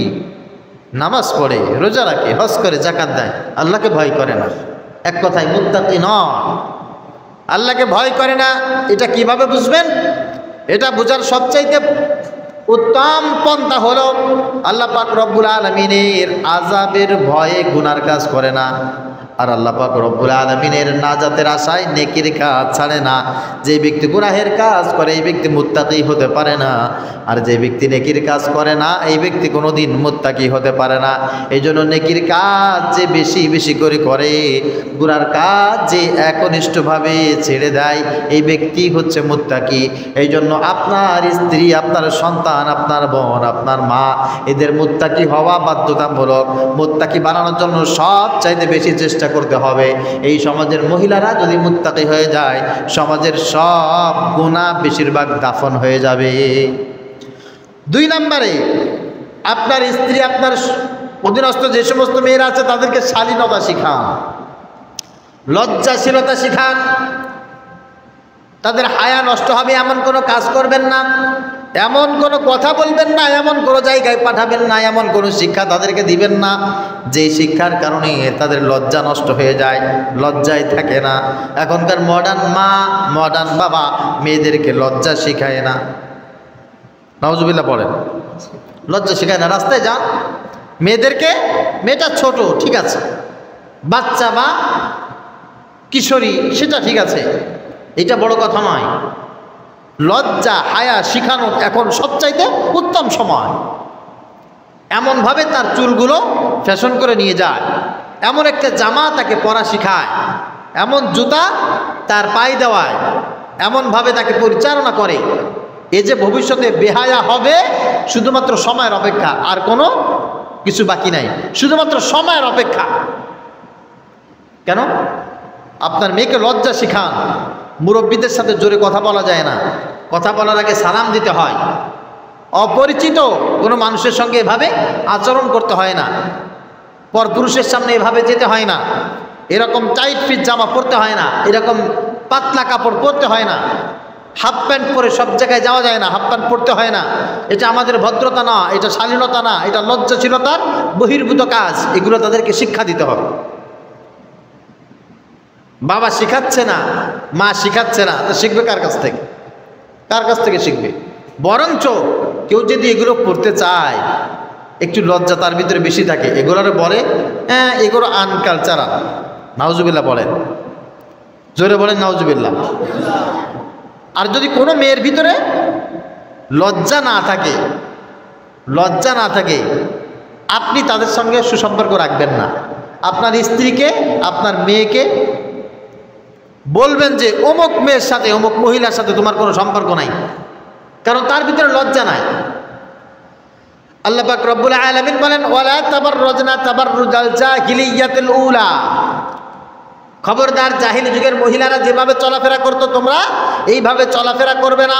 নামাজ পড়ে, রোজা রাখে, হজ করে, যাকাত দেয়, আল্লাহকে ভয় করে না। এক কথায় মুত্তাকি নয়, আল্লাহকে ভয় করে না। এটা কিভাবে বুঝবেন? এটা বোঝার সবচাইতে উত্তম পন্থা হলো আল্লাহ পাক রব্বুল আলামিনের আযাবের ভয়ে গুনার কাজ করে না, আর আল্লাহ পাক রব্বুল আলামিনের নাজাতের আশায় নেকির কাজ ছাড়ে না। যে ব্যক্তি গুনাহের কাজ করে এই ব্যক্তি মুত্তাকি হতে পারে না, আর যে ব্যক্তি নেকির কাজ করে না এই ব্যক্তি কোনোদিন মুত্তাকি হতে পারে না। এই জন্য নেকির কাজ যে বেশি বেশি করে করে, গুনার কাজ যে একনিষ্ঠভাবে ছেড়ে দেয়, এই ব্যক্তি হচ্ছে মুত্তাকি। এই জন্য আপনার স্ত্রী, আপনার সন্তান, আপনার বোন, আপনার মা, এদের মুত্তাকি হওয়া বাধ্যতামূলক। মুত্তাকি বানানোর জন্য সব চাইতে বেশি চেষ্টা করতে হবে। এই সমাজের মহিলারা যদি মুত্তাকি হয়ে যায়, সমাজের সব গুনাহ বেশিরভাগ দাফন হয়ে যাবে। 2 নম্বরে, আপনার স্ত্রী, আপনার অধীনস্থ যে সমস্ত মেয়েরা আছে তাদেরকে শালীনতা শিখান, লজ্জাশীলতা শিখান। তাদের হায়া নষ্ট হবে এমন কোনো কাজ করবেন না, এমন কোনো কথা বলবেন না, এমন কোনো জায়গায় পাঠাবেন না, এমন কোনো শিক্ষা তাদেরকে দিবেন না যে শিক্ষার কারণে তাদের লজ্জা নষ্ট হয়ে যায়, লজ্জায় থাকে না। এখনকার মডার্ন মা, মডার্ন বাবা মেয়েদেরকে লজ্জা শিখায় না। নাউজুবিল্লাহ পড়েন, লজ্জা শিখায় না। রাস্তায় যান মেয়েদেরকে, মেয়েটা ছোট ঠিক আছে, বাচ্চা বা কিশোরী সেটা ঠিক আছে, এটা বড় কথা নয়। লজ্জা হায়া শিখানো এখন সবচাইতে উত্তম সময়। এমনভাবে তার চুলগুলো ফ্যাশন করে নিয়ে যায়, এমন একটা জামা তাকে পরা শিখায়, এমন জুতা তার পায়ে দেওয়ায়, এমনভাবে তাকে পরিচালনা করে। এ যে ভবিষ্যতে বেহায়া হবে শুধুমাত্র সময়ের অপেক্ষা, আর কোনো কিছু বাকি নাই, শুধুমাত্র সময়ের অপেক্ষা। কেন? আপনার মেয়েকে লজ্জা শিখান। মুরব্বীদের সাথে জোরে কথা বলা যায় না, কথা বলার আগে সালাম দিতে হয়। অপরিচিত কোনো মানুষের সঙ্গে এভাবে আচরণ করতে হয় না, পরপুরুষের সামনে এভাবে যেতে হয় না, এরকম টাইট ফিট জামা পরতে হয় না, এরকম পাতলা কাপড় পরতে হয় না, হাফ প্যান্ট পরে সব জায়গায় যাওয়া যায় না, হাফ প্যান্ট পরতে হয় না। এটা আমাদের ভদ্রতা না, এটা শালীনতা না, এটা লজ্জাশীলতার বহির্ভূত কাজ। এগুলো তাদেরকে শিক্ষা দিতে হবে। বাবা শিখাচ্ছে না, মা শিখাচ্ছে না, তো শিখবে কার কাছ থেকে? কার কাছ থেকে শিখবে? বরঞ্চ কেউ যদি এগুলো পড়তে চায়, একটু লজ্জা তার ভিতরে বেশি থাকে, এগুলোর বলে হ্যাঁ এগুলো আনকালচারাল। নাউজুবিল্লাহ বলেন, জোরে বলেন নাউজুবিল্লাহ। আর যদি কোনো মেয়ের ভিতরে লজ্জা না থাকে, লজ্জা না থাকে, আপনি তাদের সঙ্গে সুসম্পর্ক রাখবেন না। আপনার স্ত্রীকে, আপনার মেয়েকে বলবেন যে অমুক মেয়ের সাথে, অমুক মহিলার সাথে তোমার কোনো সম্পর্ক নাই, কারণ তার ভিতরে লজ্জা নাই। আল্লাহ পাক রব্বুল আলামিন বলেন, ওয়ালা তাবাররাজনা তাবাররুজাল জাহিলিয়াতিল উলা। খবরদার, জাহিলি যুগের মহিলারা যেভাবে চলাফেরা করতো তোমরা এইভাবে চলাফেরা করবে না।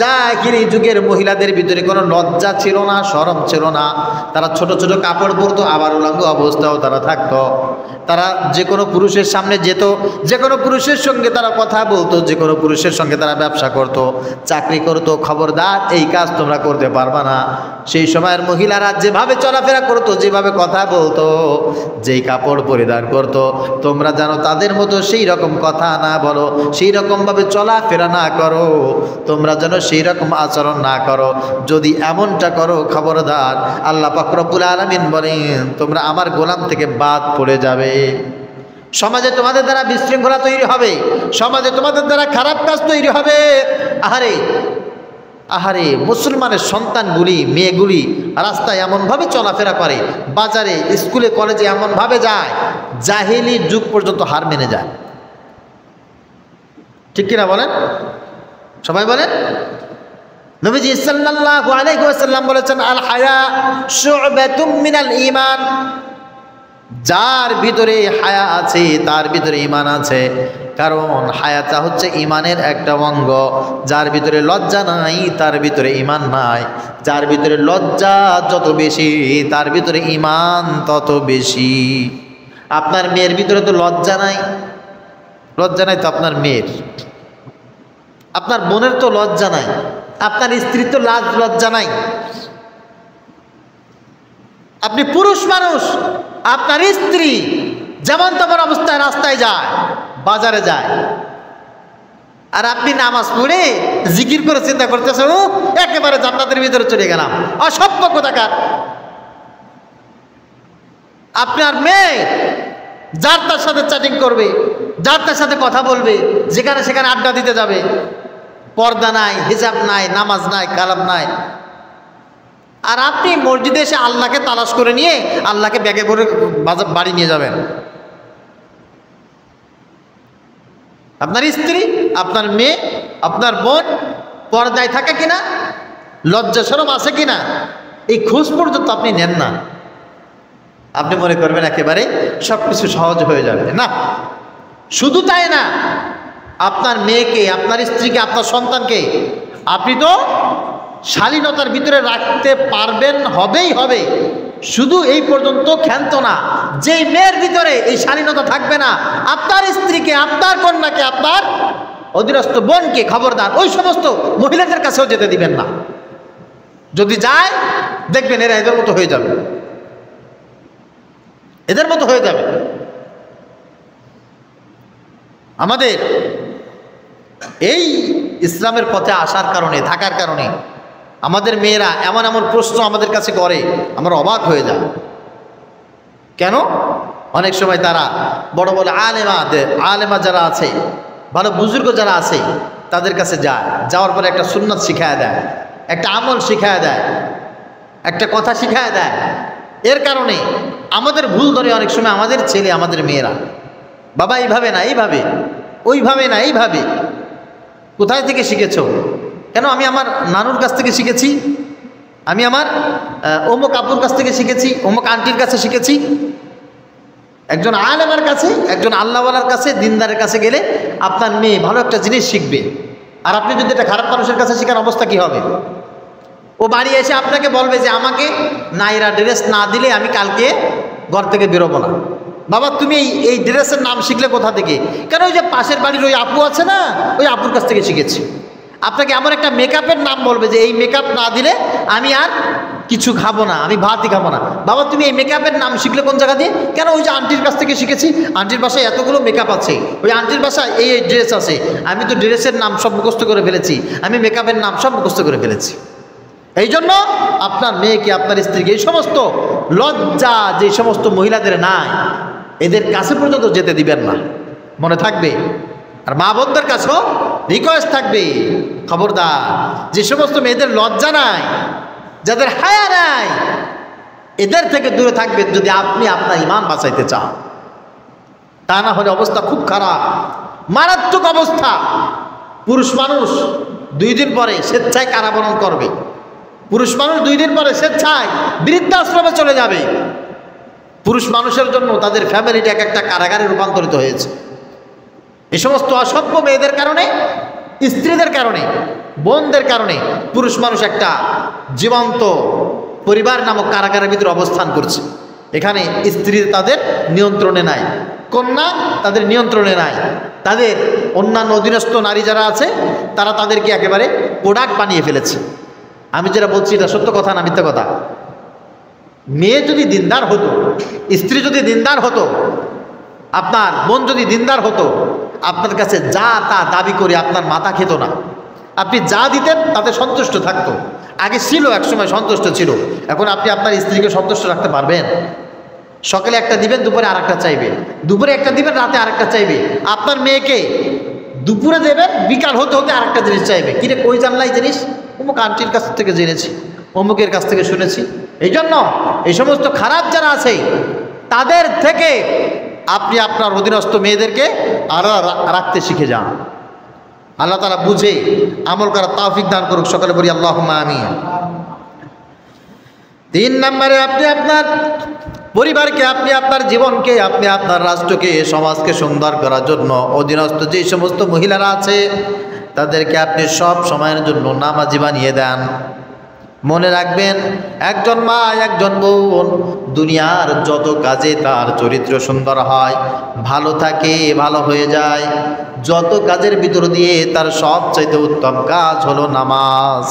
জাহিলি যুগের মহিলাদের ভিতরে কোনো লজ্জা ছিল না, শরম ছিল না। তারা ছোট ছোট কাপড় পরতো, আবার উলঙ্গ অবস্থাও তারা থাকতো। তারা যে কোনো পুরুষের সামনে যেত, যে কোনো পুরুষের সঙ্গে তারা কথা বলতো, যে কোনো পুরুষের সঙ্গে তারা ব্যবসা করত, চাকরি করত। খবরদার, এই কাজ তোমরা করতে পারবা না। সেই সময়ের মহিলারা যেভাবে চলাফেরা করতো, যেভাবে কথা বলতো, যেই কাপড় পরিধান করতো, তোমরা জানো তাদের মতো সেই রকম কথা না বলো, সেই রকমভাবে চলাফেরা না করো, তোমরা যেন সেই রকম আচরণ না করো। যদি এমনটা করো, খবরদার, আল্লাহ পাক রব্বুল আলামিন বলেন তোমরা আমার গোলাম থেকে বাদ পড়ে যাবে। সমাজে তোমাদের দ্বারা বিশৃঙ্খলা তৈরি হবে, সমাজে তোমাদের দ্বারা খারাপ কাজ তৈরি হবে। আহারে আহারে, মুসলমানের সন্তানগুলি, মেয়েগুলি রাস্তায় এমনভাবে চলাফেরা করে, বাজারে, স্কুলে, কলেজে এমনভাবে যায়, জাহিলি যুগ পর্যন্ত হার মেনে যায়। ঠিক কিনা বলেন? সবাই বলেন। নবীজি সাল্লাল্লাহু আলাইহি ওয়াসাল্লাম বলেছেন, আল হায়া শু'বাতুম মিনাল ঈমান। যার ভিতরে হায়া আছে তার ভিতরে ঈমান আছে, কারণ হায়াটা হচ্ছে ঈমানের একটা অঙ্গ। যার ভিতরে লজ্জা নাই তার ভিতরে ঈমান নাই। যার ভিতরে লজ্জা যত বেশি তার ভিতরে ঈমান তত বেশি। আপনার মেয়ের ভিতরে তো লজ্জা নাই, লজ্জা নাই তো আপনার মেয়ের, আপনার বোনের তো লজ্জা নাই, আপনার স্ত্রীর তো লাজ লজ্জা নাই। আপনি পুরুষ মানুষ, আপনার স্ত্রী যেমন তেমন অবস্থায় রাস্তায় যায়, বাজারে যায়, আর আপনি নামাজ পড়ে জিকির করে চিন্তা করতেছেন ও একেবারে জান্নাতের ভিতরে চলে গেলাম। অসভ্য কোথাকার। আপনার মেয়ে যার তার সাথে চ্যাটিং করবে, যার তার সাথে কথা বলবে, যেখানে সেখানে আড্ডা দিতে যাবে, পর্দা নাই, হিজাব নাই, নামাজ নাই, কালাম নাই। আর আপনি মসজিদে এসে আল্লাহকে তালাশ করে নিয়ে আল্লাহকে ব্যাগে করে বাড়ি নিয়ে যাবেন। আপনার স্ত্রী, আপনার মেয়ে, আপনার বোন পর্দায় থাকে কিনা, লজ্জা শরম আছে কিনা, এই খোঁজ পর্যন্ত আপনি নেন না। আপনি মনে করবেন একেবারে সব কিছু সহজ হয়ে যাবে। না, শুধু তাই না, আপনার মেয়েকে, আপনার স্ত্রীকে, আপনার সন্তানকে আপনি তো শালীনতার ভিতরে রাখতে পারবেন, হবেই হবে। শুধু এই পর্যন্ত ক্ষান্ত না, যেই মেয়ের ভিতরে এই শালীনতা থাকবে না, আপনার স্ত্রীকে, আপনার কন্যাকে, আপনার অধীনস্থ বোনকে খবরদার ওই সমস্ত মহিলাদের কাছেও যেতে দিবেন না। যদি যায় দেখবেন এরা এদের মতো হয়ে যাবে, এদের মতো হয়ে যাবে। আমাদের এই ইসলামের পথে আসার কারণে, থাকার কারণে আমাদের মেয়েরা এমন এমন প্রশ্ন আমাদের কাছে করে, আমরা অবাক হয়ে যায়। কেন? অনেক সময় তারা বড় বড় আলেমা যারা আছে, ভালো বুজুর্গ যারা আছে, তাদের কাছে যায়, যাওয়ার পরে একটা সুন্নাত শিখায় দেয়, একটা আমল শিখায় দেয়, একটা কথা শিখায় দেয়। এর কারণে আমাদের ভুল ধরে অনেক সময় আমাদের ছেলে, আমাদের মেয়েরা, বাবা এইভাবে না এইভাবে, ওইভাবে না এইভাবে। কোথায় থেকে শিখেছ? কেন? আমি আমার নানুর কাছ থেকে শিখেছি, আমি আমার অমুক আব্বুর কাছ থেকে শিখেছি, অমুক আন্টির কাছে শিখেছি। একজন আলেমের কাছে, একজন আল্লাহওয়ালার কাছে, দিনদারের কাছে গেলে আপনার মেয়ে ভালো একটা জিনিস শিখবে। আর আপনি যদি একটা খারাপ মানুষের কাছে শেখার অবস্থা কি হবে? ও বাড়ি এসে আপনাকে বলবে যে আমাকে নাইরা ড্রেস না দিলে আমি কালকে ঘর থেকে বেরোবো না। বাবা তুমি এই ড্রেসের নাম শিখলে কোথা থেকে? কেন? ওই যে পাশের বাড়ির ওই আপু আছে না, ওই আপুর কাছ থেকে শিখেছি। আপনাকে এমন একটা মেকআপের নাম বলবে যে এই মেকআপ না দিলে আমি আর কিছু খাবো না, আমি ভাতই খাবো না। বাবা তুমি এই মেকআপের নাম শিখলে কোন জায়গা দিয়ে? কেন? ওই যে আন্টির কাছ থেকে শিখেছি, আন্টির বাসায় এতগুলো মেকআপ আছে, ওই আন্টির বাসায় এই ড্রেস আছে, আমি তো ড্রেসের নাম সব মুখস্থ করে ফেলেছি, আমি মেকআপের নাম সব মুখস্থ করে ফেলেছি। এই জন্য আপনার মেয়েকে, আপনার স্ত্রীকে এই সমস্ত লজ্জা যে সমস্ত মহিলাদের নাই, এদের কাছে পর্যন্ত যেতে দিবেন না, মনে থাকবে। আর মা বোনদের কাছেও রিকোয়েস্ট থাকবে, খবরদার যে সমস্ত মেয়েদের লজ্জা নাই, যাদের হায়া নাই, এদের থেকে দূরে থাকবেন যদি আপনি আপনার ঈমান বাঁচাইতে চান। তা না হলে অবস্থা খুব খারাপ, মারাত্মক অবস্থা। পুরুষ মানুষ 2 দিন পরে স্বেচ্ছায় কারাবরণ করবে, পুরুষ মানুষ 2 দিন পরে স্বেচ্ছায় বৃদ্ধাশ্রমে চলে যাবে। পুরুষ মানুষের জন্য তাদের ফ্যামিলিটা এক একটা কারাগারে রূপান্তরিত হয়েছে। এই সমস্ত অসভ্য মেয়েদের কারণে, স্ত্রীদের কারণে, বোনদের কারণে পুরুষ মানুষ একটা জীবন্ত পরিবার নামক কারাগারের ভিতরে অবস্থান করছে। এখানে স্ত্রী তাদের নিয়ন্ত্রণে নাই, কন্যা তাদের নিয়ন্ত্রণে নাই, তাদের অন্যান্য অধীনস্থ নারী যারা আছে তারা তাদেরকে একেবারে প্রোডাক্ট বানিয়ে ফেলেছে। আমি যেটা বলছি এটা সত্য কথা না মিথ্যা কথা? মেয়ে যদি দিনদার হতো, স্ত্রী যদি দিনদার হতো, আপনার বোন যদি দিনদার হতো, আপনার কাছে যা তা দাবি করে আপনার মাথা খেত না। আপনি যা দিতেন তাতে সন্তুষ্ট থাকতো। আগে ছিল, একসময় সন্তুষ্ট ছিল, এখন আপনি আপনার স্ত্রীকে সন্তুষ্ট রাখতে পারবেন? সকালে একটা দিবেন, দুপুরে আরেকটা চাইবে, দুপুরে একটা দিবেন, রাতে আরেকটা চাইবে। আপনার মেয়েকে দুপুরে দেবেন, বিকাল হতে হতে আরেকটা জিনিস চাইবে। কিরে কই জানলাই জিনিস? অমুক আন্টির কাছ থেকে জেনেছি, অমুকের কাছ থেকে শুনেছি। এই জন্য এই সমস্ত খারাপ যারা আছে তাদের থেকে আপনি আপনার অধীনস্থ মেয়েদেরকে আরো রাখতে শিখে যান। আল্লাহ তাআলা বুঝে আমল করার তৌফিক দান করুক। সকলে বলি আল্লাহুম্মা আমিন। 3 নম্বরে আপনি আপনার পরিবারকে, আপনি আপনার জীবনকে, আপনি আপনার রাষ্ট্রকে, সমাজকে সুন্দর করার জন্য অধীনস্থ যে সমস্ত মহিলারা আছে তাদেরকে আপনি সব সময়ের জন্য নামাজি বানিয়ে দেন। মনে রাখবেন, একজন মা, একজন বোন দুনিয়ার যত কাজে তার চরিত্র সুন্দর হয়, ভালো থাকে, ভালো হয়ে যায়, যত কাজের ভিতর দিয়ে তার সবচাইতে উত্তম কাজ হলো নামাজ।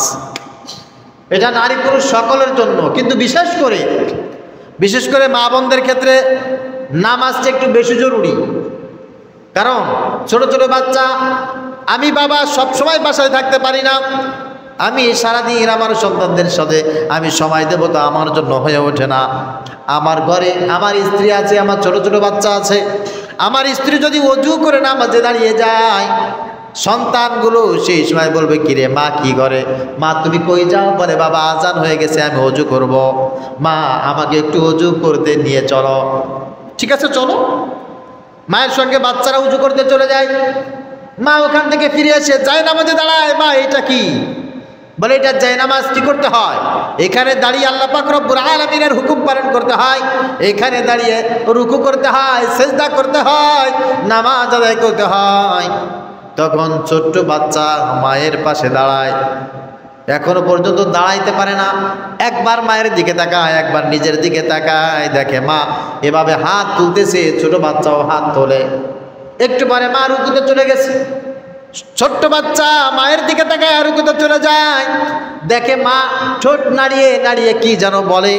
এটা নারী পুরুষ সকলের জন্য, কিন্তু বিশেষ করে মা বোনদের ক্ষেত্রে নামাজটা একটু বেশি জরুরি। কারণ ছোট ছোট বাচ্চা, আমি বাবা সবসময় বাসায় থাকতে পারি না, আমি সারাদিন আমার সন্তানদের সাথে আমি সময় দেবো তো আমার জন্য হয়ে ওঠে না। আমার ঘরে আমার স্ত্রী আছে, আমার ছোট ছোট বাচ্চা আছে। আমার স্ত্রী যদি অজু করে নামাজে দাঁড়িয়ে যায়, সন্তানগুলো সেই সময় বলবে, কিরে মা কি করে, মা তুমি কই যাও? বলে বাবা আজান হয়ে গেছে, আমি অজু করব। মা আমাকে একটু অজু করতে নিয়ে চলো। ঠিক আছে চলো। মায়ের সঙ্গে বাচ্চারা উজু করতে চলে যায়। মা ওখান থেকে ফিরে এসে জায়নামাজে দাঁড়ায়। মা এটা কি? বলে এটা জায়নামাজ কি করতে হয়, এখানে দাঁড়িয়ে আল্লাহ পাক রব্বুল আলামিনের হুকুম পালন করতে হয়, এখানে দাঁড়িয়ে রুকু করতে হয়, সেজদা করতে হয়, নামাজ আদায় করতে হয়। তখন ছোট্ট বাচ্চা মায়ের পাশে দাঁড়ায়, এখনো পর্যন্ত দাঁড়াইতে পারে না। একবার মায়ের দিকে তাকায়, একবার নিজের দিকে তাকায়, দেখে মা এভাবে হাত তুলতেছে, ছোট বাচ্চাও হাত তোলে। একটু পরে মা রুকুতে চলে গেছে। ছোট্ট বাচ্চা মায়ের দিকে তাকায় রুকুতে চলে যায়, দেখে মা ঠোঁট নাড়িয়ে নাড়িয়ে কি যেন বলে।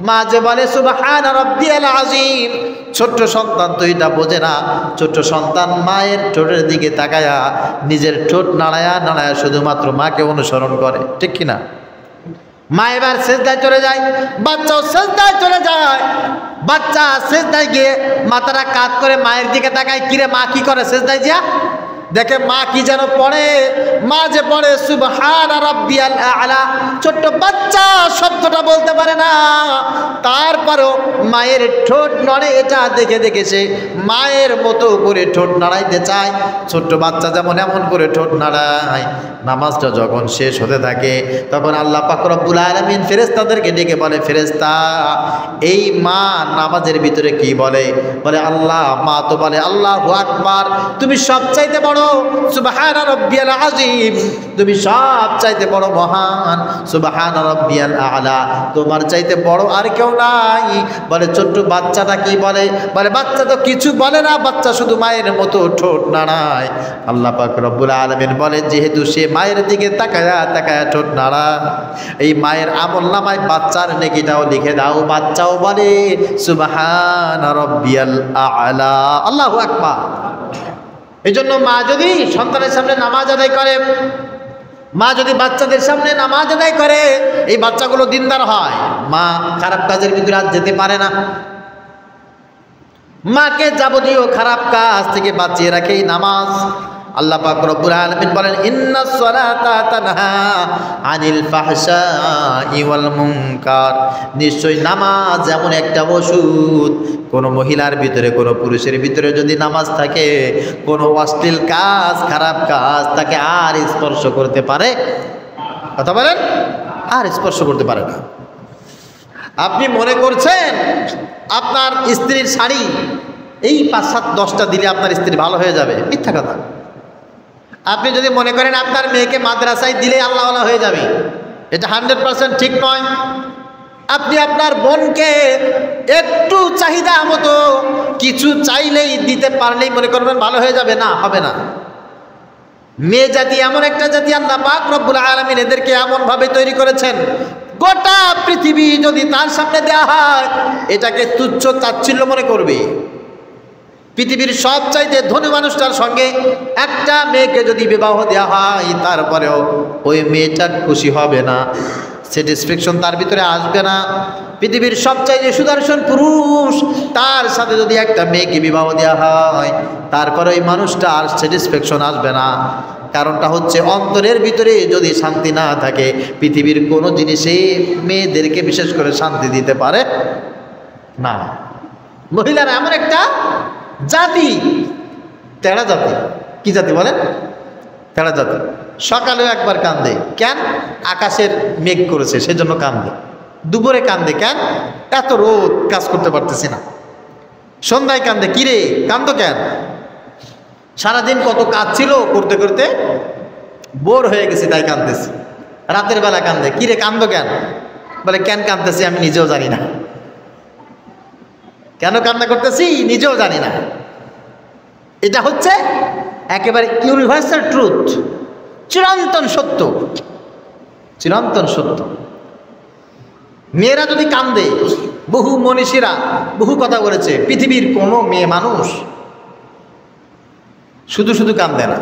মা যে বলে সুবহানা রাব্বিয়াল আযীম, ছোট্ট সন্তান তো এটা বোঝে না। ছোট্ট সন্তান মায়ের ঠোঁটের দিকে তাকায়া নিজের ঠোঁট নাড়ায়া নাড়ায়া শুধুমাত্র মাকে অনুসরণ করে, ঠিক কিনা? মা এবার সেজদায় চলে যায়, বাচ্চাও সেজদায় চলে যায়। বাচ্চা সেজদায় গিয়ে মাথাটা কাত করে মায়ের দিকে তাকায়, কিরে মা কি করে সেজদায় যা? দেখে মা কি যেন পড়ে। মা যে পড়ে সুবহানা রাব্বিয়াল আ'লা। ছোট্ট বাচ্চা শব্দটা বলতে পারে না, তারপরও মায়ের ঠোঁট নড়ে, এটা দেখে দেখেছে মায়ের মতো করে ঠোঁট নাড়াইতে চায়। ছোট্ট বাচ্চা যেমন এমন করে ঠোঁট নাড়ায়। নামাজটা যখন শেষ হতে থাকে তখন আল্লাহ পাক রব্বুল আলামিন ফেরেশতাদেরকে ডেকে বলে, ফেরেশতা এই মা নামাজের ভিতরে কি বলে? বলে আল্লাহ, মা তো বলে আল্লাহু আকবার, তুমি সবচাইতে বড়, সুবহানা রাব্বিয়াল আযীম, তুমি সবচাইতে বড় মহান, সুবহানা রাব্বিয়াল আ'লা, তোমার চাইতে বড় আর কেউ নাই। বলে ছোট্ট বাচ্চাটা কি বলে? বলে বাচ্চা তো কিছু বলে না, বাচ্চা শুধু মায়ের মতো ঠোঁট নাড়ায়। আল্লাহ পাক রব্বুল আলামিন বলে, যেহেতু সে মায়ের দিকে তাকায়া তাকায়া ঠোঁট নাড়ায়, এই মায়ের আমলনামায় বাচ্চার নেকিটাও লিখে দাও। বাচ্চাও বলে সুবহানা রাব্বিয়াল আ'লা। আল্লাহু আকবার। এই জন্য মা যদি সন্তানের সামনে নামাজ আদায় করে, মা যদি বাচ্চাদের সামনে নামাজ আদায় করে, এই বাচ্চাগুলো দিনদার হয়। মা খারাপ কাজের ভিতরে আর যেতে পারে না। মাকে যাবতীয় খারাপ কাজ থেকে বাঁচিয়ে রাখে এই নামাজ। আল্লাহ পাক রব্বুল আলামিন বলেন, ইন্নাস সালাতা তানহা আনিল ফাহশাই ওয়াল মুনকার, নিশ্চয়ই নামাজ এমন একটা ওষুধ, কোনো মহিলার ভিতরে কোনো পুরুষের ভিতরে যদি নামাজ থাকে, কোনো অশ্লীল কাজ খারাপ কাজ তাকে আর স্পর্শ করতে পারে, কথা বলেন, আর স্পর্শ করতে পারে না। আপনি মনে করছেন আপনার স্ত্রীর শাড়ি এই ৫-৭-১০টা দিলে আপনার স্ত্রী ভালো হয়ে যাবে, মিথ্যা কথা। আপনি যদি মনে করেন আপনার মেয়েকে মাদ্রাসায় দিলে আল্লাহওয়ালা হয়ে যাবে, এটা 100% ঠিক নয়। আপনি আপনার বোনকে একটু চাহিদা মতো কিছু চাইলেই দিতে পারলেই মনে করবেন ভালো হয়ে যাবে, না, হবে না। মেয়ে জাতি এমন একটা জাতি, আল্লাহ পাক রব্বুল আলামিন এদেরকে এমনভাবে তৈরি করেছেন, গোটা পৃথিবী যদি তার সামনে দেওয়া হয় এটাকে তুচ্ছ তাচ্ছিল্য মনে করবে। পৃথিবীর সবচাইতে ধনী মানুষটার সঙ্গে একটা মেয়েকে যদি বিবাহ দেওয়া হয়, তারপরেও ওই মেয়েটা খুশি হবে না, স্যাটিসফ্যাকশন তার ভিতরে আসবে না। পৃথিবীর সবচাইতে সুদর্শন পুরুষ, তার সাথে যদি একটা মেয়েকে বিবাহ দেওয়া হয়, তারপরে ওই মানুষটা আর স্যাটিসফ্যাকশন আসবে না। কারণটা হচ্ছে অন্তরের ভিতরে যদি শান্তি না থাকে, পৃথিবীর কোনো জিনিসে মেয়েদেরকে বিশেষ করে শান্তি দিতে পারে না। মহিলারা এমন একটা জাতি, তেড়া জাতি। কি জাতি বলেন? তেড়া জাতি। সকালেও একবার কান্দে, কেন? আকাশের মেঘ করেছে সেজন্য কান্দে। দুপুরে কান্দে কেন? এত রোদ, কাজ করতে পারতেছি না। সন্ধ্যায় কান্দে, কিরে কান্দো কেন? সারাদিন কত কাজ ছিল, করতে করতে বোর হয়ে গেছি তাই কান্দতেছি। রাতের বেলা কান্দে, কিরে কান্দো কেন? বলে কেন কান্দতেছি আমি নিজেও জানি না, কেন কান্না করতেছি নিজেও জানি না। এটা হচ্ছে একেবারে ইউনিভার্সাল ট্রুথ, চিরন্তন সত্য, চিরন্তন সত্য। মেয়েরা যদি কান্দে, বহু মনীষীরা বহু কথা বলেছে, পৃথিবীর কোনো মেয়ে মানুষ শুধু শুধু কান্দে না।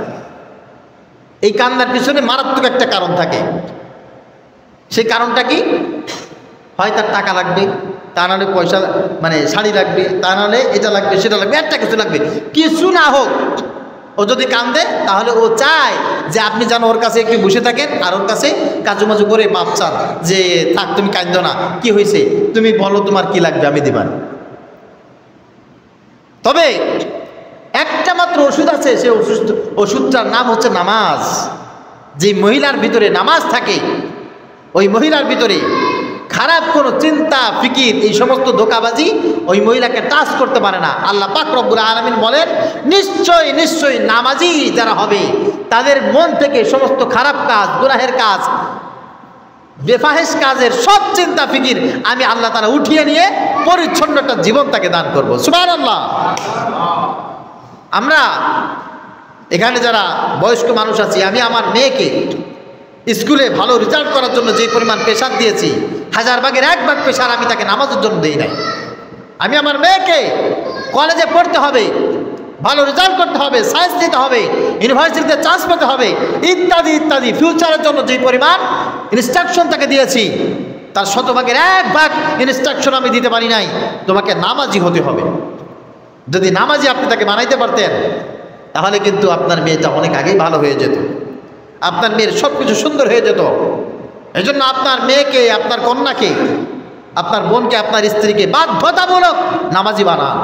এই কান্নার পিছনে মারাত্মক একটা কারণ থাকে। সেই কারণটা কি? হয় তার টাকা লাগবে, তা নাহলে পয়সা মানে শাড়ি লাগবে, তা নাহলে এটা লাগবে সেটা লাগবে, একটা কিছু লাগবে। কিছু না হোক, ও যদি কান্দে তাহলে ও চায় যে আপনি যেন ওর কাছে একটু বসে থাকেন আর ওর কাছে কাজুমাজু করে মাপ চান যে থাক তুমি কান্দো না, কি হয়েছে তুমি বলো তোমার কি লাগবে আমি দিবান। তবে একটা মাত্র ওষুধ আছে, সে ওষুধটার নাম হচ্ছে নামাজ। যে মহিলার ভিতরে নামাজ থাকে, ওই মহিলার ভিতরে খারাপ কোনো চিন্তা ফিকির এই সমস্ত ধোঁকাবাজি ওই মহিলাকে টাচ করতে পারে না। আল্লাহ পাক রব্বুল আলামিন বলেন, নিশ্চয় নিশ্চয় নামাজি যারা হবে তাদের মন থেকে সমস্ত খারাপ কাজ, গুনাহের কাজ, বেফাহেশ কাজের সব চিন্তা ফিকির আমি আল্লাহ তাআলা উঠিয়ে নিয়ে পরিচ্ছন্ন একটা জীবন তাকে দান করব। সুবহানাল্লাহ। আমরা এখানে যারা বয়স্ক মানুষ আছি, আমি আমার মেয়েকে স্কুলে ভালো রেজাল্ট করার জন্য যে পরিমাণ প্রেশার দিয়েছি, 1000 ভাগের 1 ভাগ প্রেশার আমি তাকে নামাজের জন্য দিই নাই। আমি আমার মেয়েকে কলেজে পড়তে হবে, ভালো রেজাল্ট করতে হবে, সায়েন্স দিতে হবে, ইউনিভার্সিটিতে চান্স পেতে হবে, ইত্যাদি ইত্যাদি ফিউচারের জন্য যে পরিমাণ ইনস্ট্রাকশন তাকে দিয়েছি, তার 100 ভাগের 1 ভাগ ইনস্ট্রাকশন আমি দিতে পারি নাই। তোমাকে নামাজি হতে হবে। যদি নামাজি আপনি তাকে বানাইতে পারতেন তাহলে কিন্তু আপনার মেয়েটা অনেক আগেই ভালো হয়ে যেত, আপনার মেয়ের সব কিছু সুন্দর হয়ে যেত। এই জন্য আপনার মেয়েকে, আপনার কন্যাকে, আপনার বোনকে, আপনার স্ত্রীকে বাধ্যতামূলক নামাজি বানান।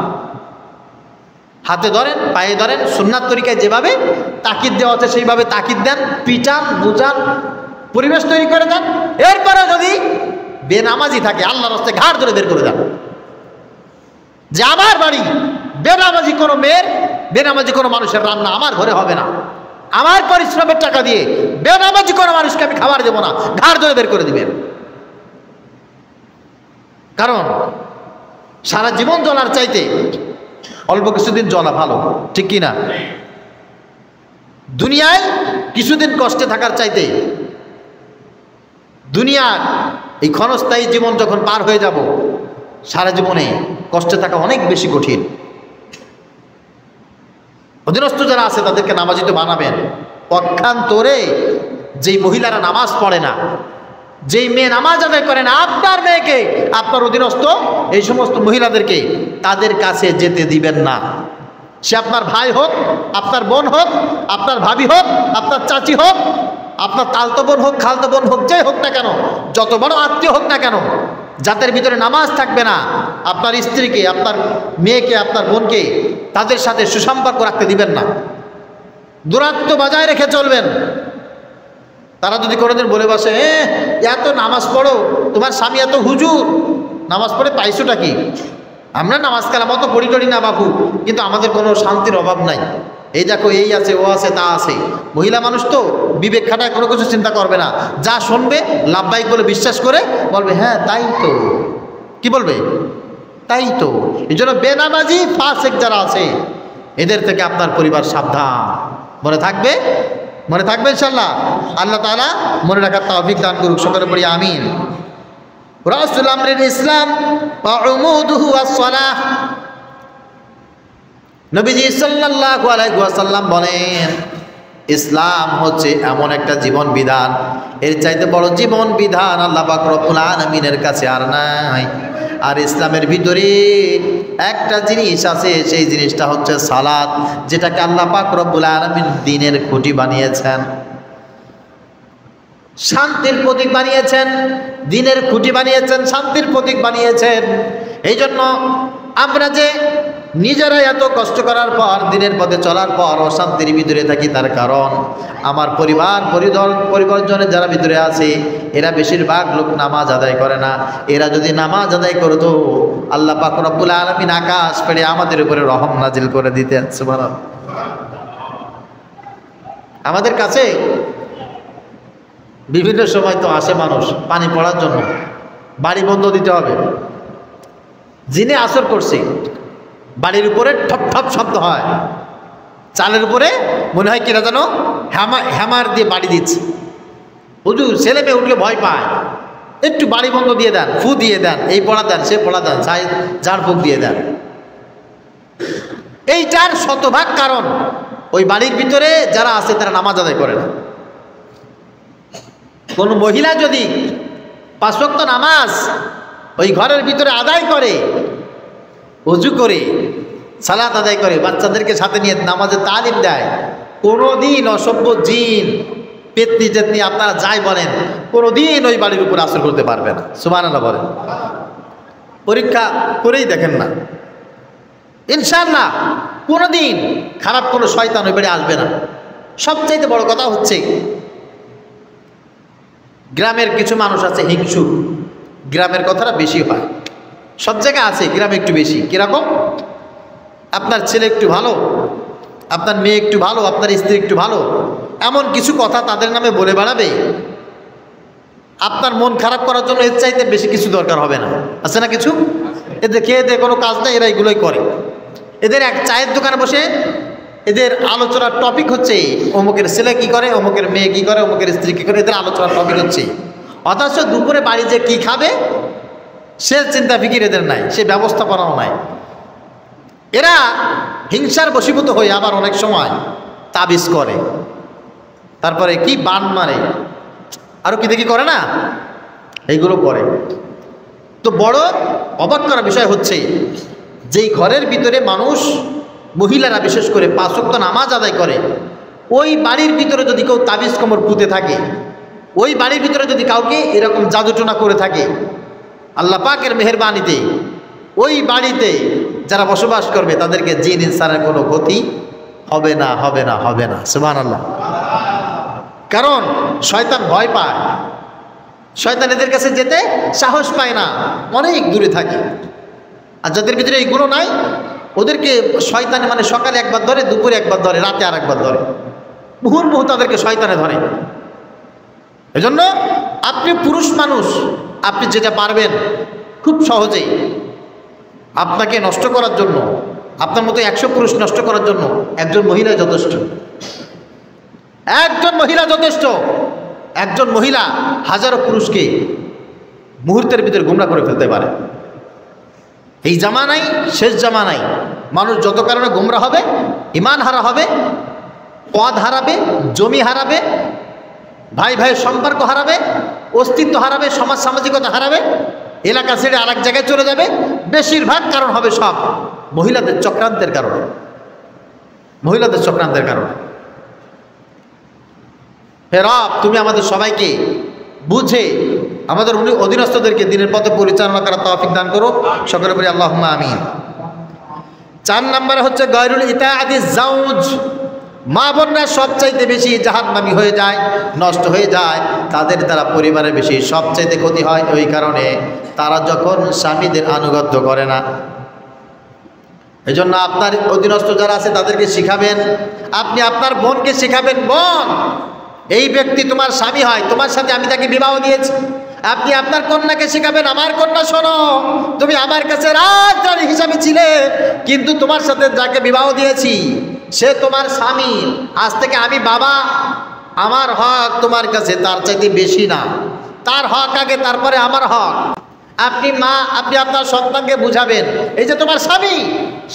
হাতে ধরেন, পায়ে ধরেন, সুন্নাত তরিকায় যেভাবে তাকিদ দেওয়া আছে সেইভাবে তাকিদ দেন, পিটান, বুঝান, পরিবেশ তৈরি করে দেন। এরপরে যদি বেনামাজি থাকে আল্লাহর রাস্তায় ঘাড় ধরে বের করে দেন যে আমার বাড়ি বেনামাজি কোনো মেয়ের, বেনামাজি কোনো মানুষের রান্না আমার ঘরে হবে না। আমার পরিশ্রমের টাকা দিয়ে বেনামাজি কোনো মানুষকে আমি খাবার দেবো না, ঘাড় ধরে বের করে দিবেন। কারণ সারা জীবন জ্বলার চাইতে অল্প কিছুদিন জ্বলা ভালো, ঠিক কি না? দুনিয়ায় কিছুদিন কষ্টে থাকার চাইতে দুনিয়ার এই ক্ষণস্থায়ী জীবন যখন পার হয়ে যাব, সারা জীবনে কষ্টে থাকা অনেক বেশি কঠিন। অধীনস্থ যারা আছে তাদেরকে নামাজি তো বানাবেন। পক্ষান্তরে যেই মহিলারা নামাজ পড়ে না, যেই মেয়ে নামাজ আদায় করে না, আপনার মেয়েকে, আপনার অধীনস্থ এই সমস্ত মহিলাদেরকে তাদের কাছে যেতে দিবেন না। সে আপনার ভাই হোক, আপনার বোন হোক, আপনার ভাবি হোক, আপনার চাচি হোক, আপনার তালতো বোন হোক, খালতো বোন হোক, যাই হোক না কেন, যত বড় আত্মীয় হোক না কেন, যাদের ভিতরে নামাজ থাকবে না, আপনার স্ত্রীকে, আপনার মেয়েকে, আপনার বোনকে তাদের সাথে সুসম্পর্ক রাখতে দিবেন না। দূরত্ব বজায় রেখে চলবেন। তারা যদি কোনোদিন বলে বসে, এত নামাজ পড়ো, তোমার স্বামী এত হুজুর, নামাজ পড়ে পাইছোটা কি? আমরা নামাজ কালাম অত পড়ি টড়ি না বাবু, কিন্তু আমাদের কোনো শান্তির অভাব নাই। এই দেখো এই আছে, ও আছে, তা আছে। মহিলা মানুষ তো বিবেক খাটায় কোনো কিছু চিন্তা করবে না, যা শুনবে লাভবাহিক বলে বিশ্বাস করে বলবে হ্যাঁ তাই তো। কি বলবে? তাই তো। এই জন্য বেনামাজি ফাসেক যারা আছে এদের থেকে আপনার পরিবার সাবধান। মনে থাকবে, মনে থাকবে ইনশাআল্লাহ। আল্লাহ তাআলা মনে রাখার তৌফিক দান করুক। সকলে পড়ি আমিন। রাসূল আমরিল ইসলাম ওয়া উমুদুহু আস-সালাহ। নবীজি সাল্লাল্লাহু আলাইহি ওয়াসাল্লাম বলেন, ইসলাম হচ্ছে এমন একটা জীবন বিধান, এর চাইতে বড় জীবন বিধান আল্লাহ পাক রব্বুল আলামিনের কাছে আর নাই। আর ইসলামের ভিতরে একটা জিনিস আছে, সেই জিনিসটা হচ্ছে সালাত, যেটাকে আল্লাহ পাক রব্বুল আলামিন দ্বীনের খুঁটি বানিয়েছেন, শান্তির প্রতীক বানিয়েছেন, দ্বীনের খুঁটি বানিয়েছেন, শান্তির প্রতীক বানিয়েছেন। এই জন্য আমরা যে নিজেরাই এত কষ্ট করার পর, দিনের পথে চলার পর অশান্তির ভিতরে থাকি, তার কারণ আমার পরিবর্জনে যারা ভিতরে আছে এরা বেশিরভাগ লোক নামাজ আদায় করে না। এরা যদি নামাজ আদায় করতো আল্লাহ পাক রব্বুল আলামিন আকাশ পেড়ে আমাদের উপরে রহম নাজিল করে দিতেন। সুবহানাল্লাহ। আমাদের কাছে বিভিন্ন সময় তো আসে মানুষ পানি পড়ার জন্য, বাড়ি বন্ধ দিতে হবে। যিনি আসর করছে বাড়ির উপরে ঠপ ঠপ শব্দ হয়, চালের উপরে মনে হয় কিনা যেন হ্যামার দিয়ে বাড়ি দিচ্ছে। হুজুর ছেলে মেয়ে উঠলে ভয় পায়, একটু বাড়ি বন্ধ দিয়ে দেন, ফু দিয়ে দেন, এই পড়া দেন, সে পড়া দেন, ঝাড় ফুক দিয়ে দেন। এইটার শতভাগ কারণ ওই বাড়ির ভিতরে যারা আছে তারা নামাজ আদায় করে না। কোন মহিলা যদি 5 ওয়াক্ত নামাজ ওই ঘরের ভিতরে আদায় করে, ওযু করে, সালাত আদায় করে, বাচ্চাদেরকে সাথে নিয়ে নামাজের তালিম দেয়, কোনোদিন অসভ্য জিন পেতনি জেতনি আপনারা যাই বলেন কোনোদিন ওই বাড়ির উপর আসর করতে পারবে না। সুবহানাল্লাহ বলেন। পরীক্ষা করেই দেখেন না, ইনশাআল্লাহ কোনোদিন খারাপ কোনো শয়তান ওই বাড়ি আসবে না। সবচাইতে বড় কথা হচ্ছে গ্রামের কিছু মানুষ আছে হিংসুক, গ্রামের কথাটা বেশি হয়, সব জায়গায় আছে, গ্রামে একটু বেশি। কিরকম? আপনার ছেলে একটু ভালো, আপনার মেয়ে একটু ভালো, আপনার স্ত্রী একটু ভালো, এমন কিছু কথা তাদের নামে বলে বেড়াবে, আপনার মন খারাপ করার জন্য এর চাইতে বেশি কিছু দরকার হবে না। আছে না কিছু? এদের খেয়ে দিয়ে কোনো কাজ নেই, এরা এগুলোই করে। এদের এক চায়ের দোকানে বসে এদের আলোচনার টপিক হচ্ছে অমুকের ছেলে কি করে, অমুকের মেয়ে কি করে, অমুকের স্ত্রী কি করে, এদের আলোচনার টপিক হচ্ছে। অথচ দুপুরে বাড়ি যে কি খাবে সে চিন্তা ফিকির এদের নাই, সে ব্যবস্থাপনাও নাই। এরা হিংসার বশীভূত হয়ে আবার অনেক সময় তাবিজ করে, তারপরে কি বান মারে, আরো কি দেখি করে না, এইগুলো করে। তো বড় অবাক করার বিষয় হচ্ছে যেই ঘরের ভিতরে মানুষ, মহিলারা বিশেষ করে 5 ওয়াক্ত নামাজ আদায় করে, ওই বাড়ির ভিতরে যদি কেউ তাবিজ কোমর পুঁতে থাকে, ওই বাড়ির ভিতরে যদি কাউকে এরকম জাদুটোনা করে থাকে, আল্লাহ পাকের মেহেরবানিতে ওই বাড়িতে যারা বসবাস করবে তাদেরকে জিন ইনসানের কোনো ক্ষতি হবে না, হবে না, হবে না। সুবহানাল্লাহ। কারণ শয়তান ভয় পায়, শয়তান এদের কাছে যেতে সাহস পায় না, অনেক দূরে থাকে। আর যাদের ভিতরে এইগুলো নাই ওদেরকে শয়তানে মানে সকালে একবার ধরে, দুপুরে একবার ধরে, রাতে আর একবার ধরে, মুহুর্মুহু তাদেরকে শয়তানে ধরে। এজন্য আপনি পুরুষ মানুষ, আপনি যেটা পারবেন খুব সহজেই আপনাকে নষ্ট করার জন্য, আপনার মতো 100 পুরুষ নষ্ট করার জন্য একজন মহিলা যথেষ্ট। একজন মহিলা যথেষ্ট। একজন মহিলা হাজারো পুরুষকে মুহূর্তের ভিতরে গুমরা করে ফেলতে পারে। এই জামানায়, শেষ জামানায় মানুষ যত কারণে গুমরা হবে, ইমান হারা হবে, পদ হারাবে, জমি হারাবে, ভাই ভাইয়ের সম্পর্ক হারাবে, অস্তিত্ব হারাবে, সমাজ সামাজিকতা হারাবে, এলাকা ছেড়ে আরেক জায়গায় চলে যাবে, বেশিরভাগ কারণ হবে সব মহিলাদের চক্রান্তের কারণে। মহিলাদের চক্রান্তের কারণে। হে রব, তুমি আমাদের সবাইকে বুঝে আমাদের অধীনস্থদেরকে দিনের পথে পরিচালনা করার তৌফিক দান করো, সকলে বলি আল্লাহুম্মা আমিন। 4 নম্বরে হচ্ছে গায়রুল ইতাআতি জাওজ। মা বোনরা সবচাইতে বেশি জাহান্নামী হয়ে যায়, নষ্ট হয়ে যায়, তাদের দ্বারা পরিবারের বেশি সবচাইতে ক্ষতি হয়। ওই কারণে তারা যখন স্বামীদের আনুগত্য করে না, এই জন্য আপনার অধীনস্থ যারা আছে তাদেরকে শিখাবেন, আপনি আপনার বোনকে শিখাবেন, বোন এই ব্যক্তি তোমার স্বামী হয়, তোমার সাথে আমি তাকে বিবাহ দিয়েছি। আপনি আপনার কন্যাকে শিখাবেন, আমার কন্যা শোনো, তুমি আমার কাছে রাজরানী হিসাবে ছিলে, কিন্তু তোমার সাথে যাকে বিবাহ দিয়েছি সে তোমার স্বামী। আজ থেকে আমি বাবা, আমার হক তোমার কাছে তার চাইতে বেশি না, তার হক আগে, তারপরে আমার হক। আপনি মা, আপনি আপনার সন্তানকে বুঝাবেন, এই যে তোমার স্বামী,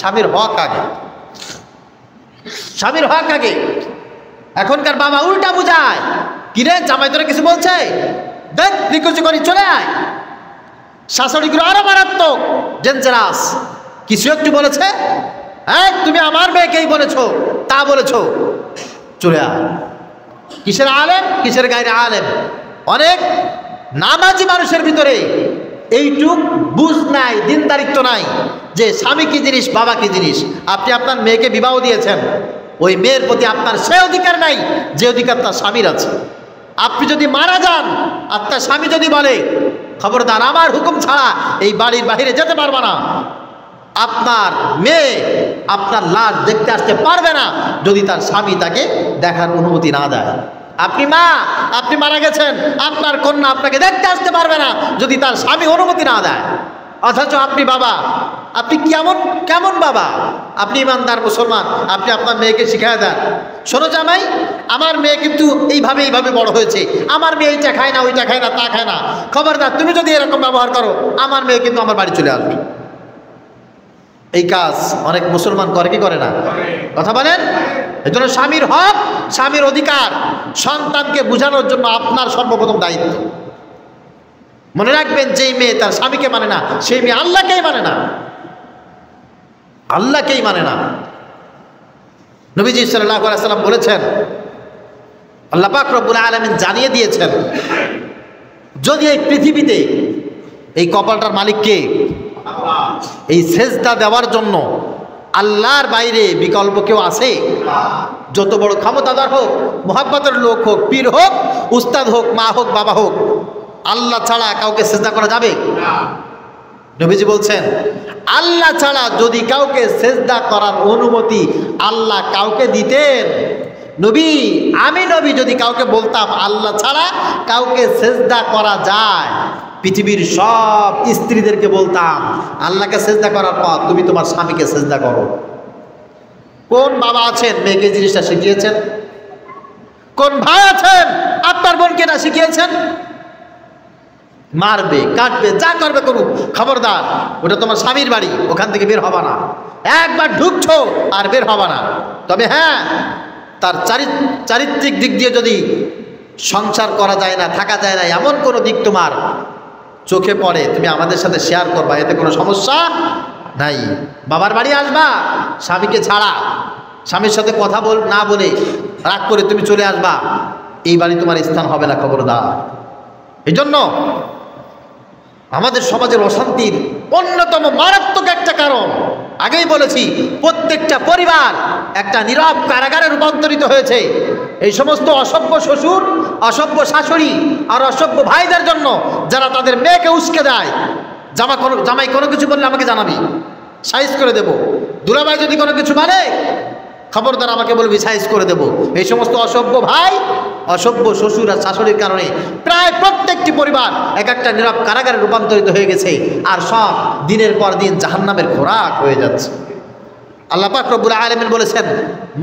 স্বামীর হক আগে, স্বামীর হক আগে। এখনকার বাবা উল্টা বুঝায়, কিরে জামাই তোরা কিছু বলছে, দেখ নিকুচি করি চলে আয়। শাশুড়িগুলো আরো মারাত্মক, ডেঞ্জারাস। কিছু একটু বলেছে, হ্যাঁ তুমি আমার মেয়েকেই বলেছো, তা বলেছো, চলে আয়। কিসের আলেম, কিসের গায়ের আলেম। অনেক নামাজি মানুষের ভিতরে এইটুক বুঝ নাই, দিনদারিত্ব নাই যে স্বামী কি জিনিস, বাবা কি জিনিস। আপনি আপনার মেয়েকে বিবাহ দিয়েছেন, ওই মেয়ের প্রতি আপনার সে অধিকার নাই যে অধিকার তার স্বামীর আছে। আপনি যদি মারা যান, আপনার স্বামী যদি বলে খবরদার আমার হুকুম ছাড়া এই বাড়ির বাইরে যেতে পারবে না, আপনার মেয়ে আপনার লাশ দেখতে আসতে পারবে না যদি তার স্বামী তাকে দেখার অনুমতি না দেয়। আপনি মা, আপনি মারা গেছেন, আপনার কন্যা আপনাকে দেখতে আসতে পারবে না যদি তার স্বামী অনুমতি না দেয়। অথচ আপনি বাবা, আপনি কেমন বাবা? আপনি ইমানদার মুসলমান, আপনি আপনার মেয়েকে শিখায় দেন, শোনো জামাই, আমার মেয়ে কিন্তু এইভাবে বড় হয়েছে, আমার মেয়ে এইটা খায় না, ওইটা খায় না, তা খায় না, খবরদার তুমি যদি এরকম ব্যবহার করো আমার মেয়ে কিন্তু আমার বাড়ি চলে আসবে। এই কাজ অনেক মুসলমান করে কি করে না? কথা বলেন। এই জন্য স্বামীর হক, স্বামীর অধিকার সন্তানকে বোঝানোর জন্য আপনার সর্বপ্রথম দায়িত্ব। মনে রাখবেন, যেই মেয়ে তার স্বামীকে মানে না, সেই মেয়ে আল্লাহকেই মানে না, আল্লাহকেই মানে না। নবীজি সাল্লাল্লাহু আলাইহি সাল্লাম বলেছেন, আল্লাহ পাক রব্বুল আলামিন জানিয়ে দিয়েছেন, যদি এই পৃথিবীতে এই কপালটার মালিক কে, এই সেজদা দেওয়ার জন্য আল্লাহর বাইরে বিকল্প কেউ আছে? যত বড় ক্ষমতাদার হোক, মুহাব্বতের লোক হোক, পীর হোক, উস্তাদ হোক, মা হোক, বাবা হোক, আল্লাহ ছাড়া কাউকে সেজদা করা যাবে? নবীজি বলছেন, আল্লাহ ছাড়া যদি কাউকে সেজদা করার অনুমতি আল্লাহ কাউকে দিতেন, আমি নবী যদি কাউকে বলতাম আল্লাহ ছাড়া কাউকে সেজদা করা যায়, পৃথিবীর সব স্ত্রীদেরকে বলতাম আল্লাহকে সেজদা করার পর তুমি তোমার স্বামীকে সেজদা করো। কোন বাবা আছেন মেয়েকে জিনিসটা শিখিয়েছেন? কোন ভাই আছেন আপনার বোনকে না শিখিয়েছেন? মারবে, কাটবে, যা করবে করুক, খবরদার ওটা তোমার স্বামীর বাড়ি, ওখান থেকে বের হবা না, একবার ঢুকছো আর বের হবা না। তবে হ্যাঁ, তার চারিত্রিক দিক দিয়ে যদি সংসার করা যায় না, থাকা যায় না, এমন কোনো দিক তোমার চোখে পড়ে, তুমি আমাদের সাথে শেয়ার করবা, এতে কোনো সমস্যা নাই। বাবার বাড়ি আসবা স্বামীকে ছাড়া, স্বামীর সাথে কথা না বলে রাগ করে তুমি চলে আসবা, এই বাড়ি তোমার স্থান হবে না, খবরদার। এই জন্য আমাদের সমাজের অশান্তির অন্যতম মারাত্মক একটা কারণ, আগেই বলেছি, প্রত্যেকটা পরিবার একটা নীরব কারাগারে রূপান্তরিত হয়েছে এই সমস্ত অসভ্য শ্বশুর, অসভ্য শাশুড়ি আর অসভ্য ভাইদের জন্য, যারা তাদের মেয়েকে উস্কে দেয়। জামাই কোনো কিছু বললে আমাকে জানাবি, সাইজ করে দেব। দুলাভাই যদি কোনো কিছু মানে, খবরদার আমাকে বলবি, সাইজ করে দেব। এই সমস্ত অসভ্য ভাই, অসভ্য শ্বশুর আর শাশুড়ির কারণে প্রায় প্রত্যেকটি পরিবার এক একটা নীরব কারাগারে রূপান্তরিত হয়ে গেছে, আর সব দিনের পর দিন জাহান্নামের খোরাক হয়ে যাচ্ছে। আল্লাহ পাক রব্বুল আলামিন বলেছেন,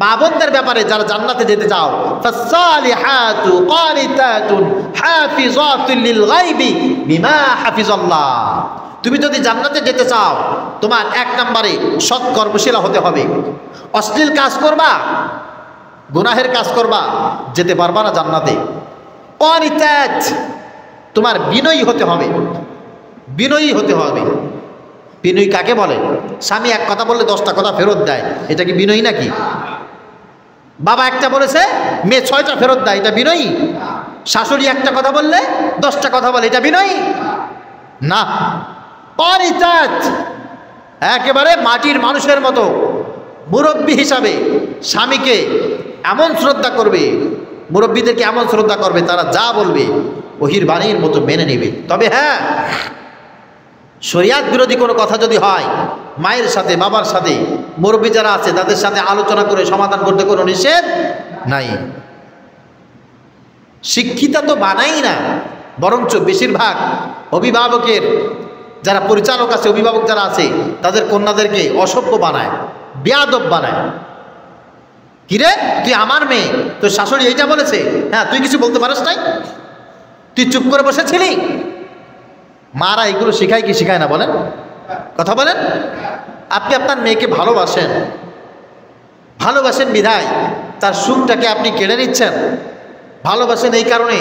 মা বোনদের ব্যাপারে যারা জান্নাতে যেতে চাও, ফাসসালিহাতু কানিতাতুন হাফিজাতুল লিল গায়বি বিমা হাফিজাল্লাহ। তুমি যদি জান্নাতে যেতে চাও, তোমার এক নম্বরে সৎ কর্মশীলা হতে হবে। অশ্লীল কাজ করবা, গুনাহের কাজ করবা, যেতে পারবা না জান্নাতে। কানিতাত, তোমার বিনয়ী হতে হবে, বিনয়ী হতে হবে। বিনয়ী কাকে বলে? স্বামী এক কথা বললে 10টা কথা ফেরত দেয়, এটা কি বিনয়ী নাকি? বাবা একটা বলেছে, মেয়ে 6টা ফেরত দেয়, এটা বিনয়ী? শাশুড়ি একটা কথা বললে 10টা কথা বলে, এটা বিনয়ী না। পরিত্যাগ, একেবারে মাটির মানুষের মতো মুরব্বী হিসাবে স্বামীকে এমন শ্রদ্ধা করবে, মুরব্বীদেরকে এমন শ্রদ্ধা করবে, তারা যা বলবে ওহির বাণীর মতো মেনে নেবে। তবে হ্যাঁ, শরিয়াত বিরোধী কোনো কথা যদি হয়, মায়ের সাথে, বাবার সাথে, মুরব্বী যারা আছে তাদের সাথে আলোচনা করে সমাধান করতে কোনো নিষেধ নাই। শিক্ষিতা তো বানাই না, বরঞ্চ বেশিরভাগ অভিভাবকের যারা পরিচালক আছে, অভিভাবক যারা আছে, তাদের কন্যাদেরকে অসভ্য বানায়, বেয়াদব বানায়। কিরে, তুই আমার মেয়ে, তোর শাশুড়ি এইটা বলেছে, হ্যাঁ তুই কিছু বলতে পারিস নাই, তুই চুপ করে বসেছিলি। মারা এগুলো শেখায় কি শেখায় না বলেন? কথা বলেন। আপনি আপনার মেয়েকে ভালোবাসেন, ভালোবাসেন বিধায় তার সুখটাকে আপনি কেড়ে নিচ্ছেন, ভালোবাসেন এই কারণে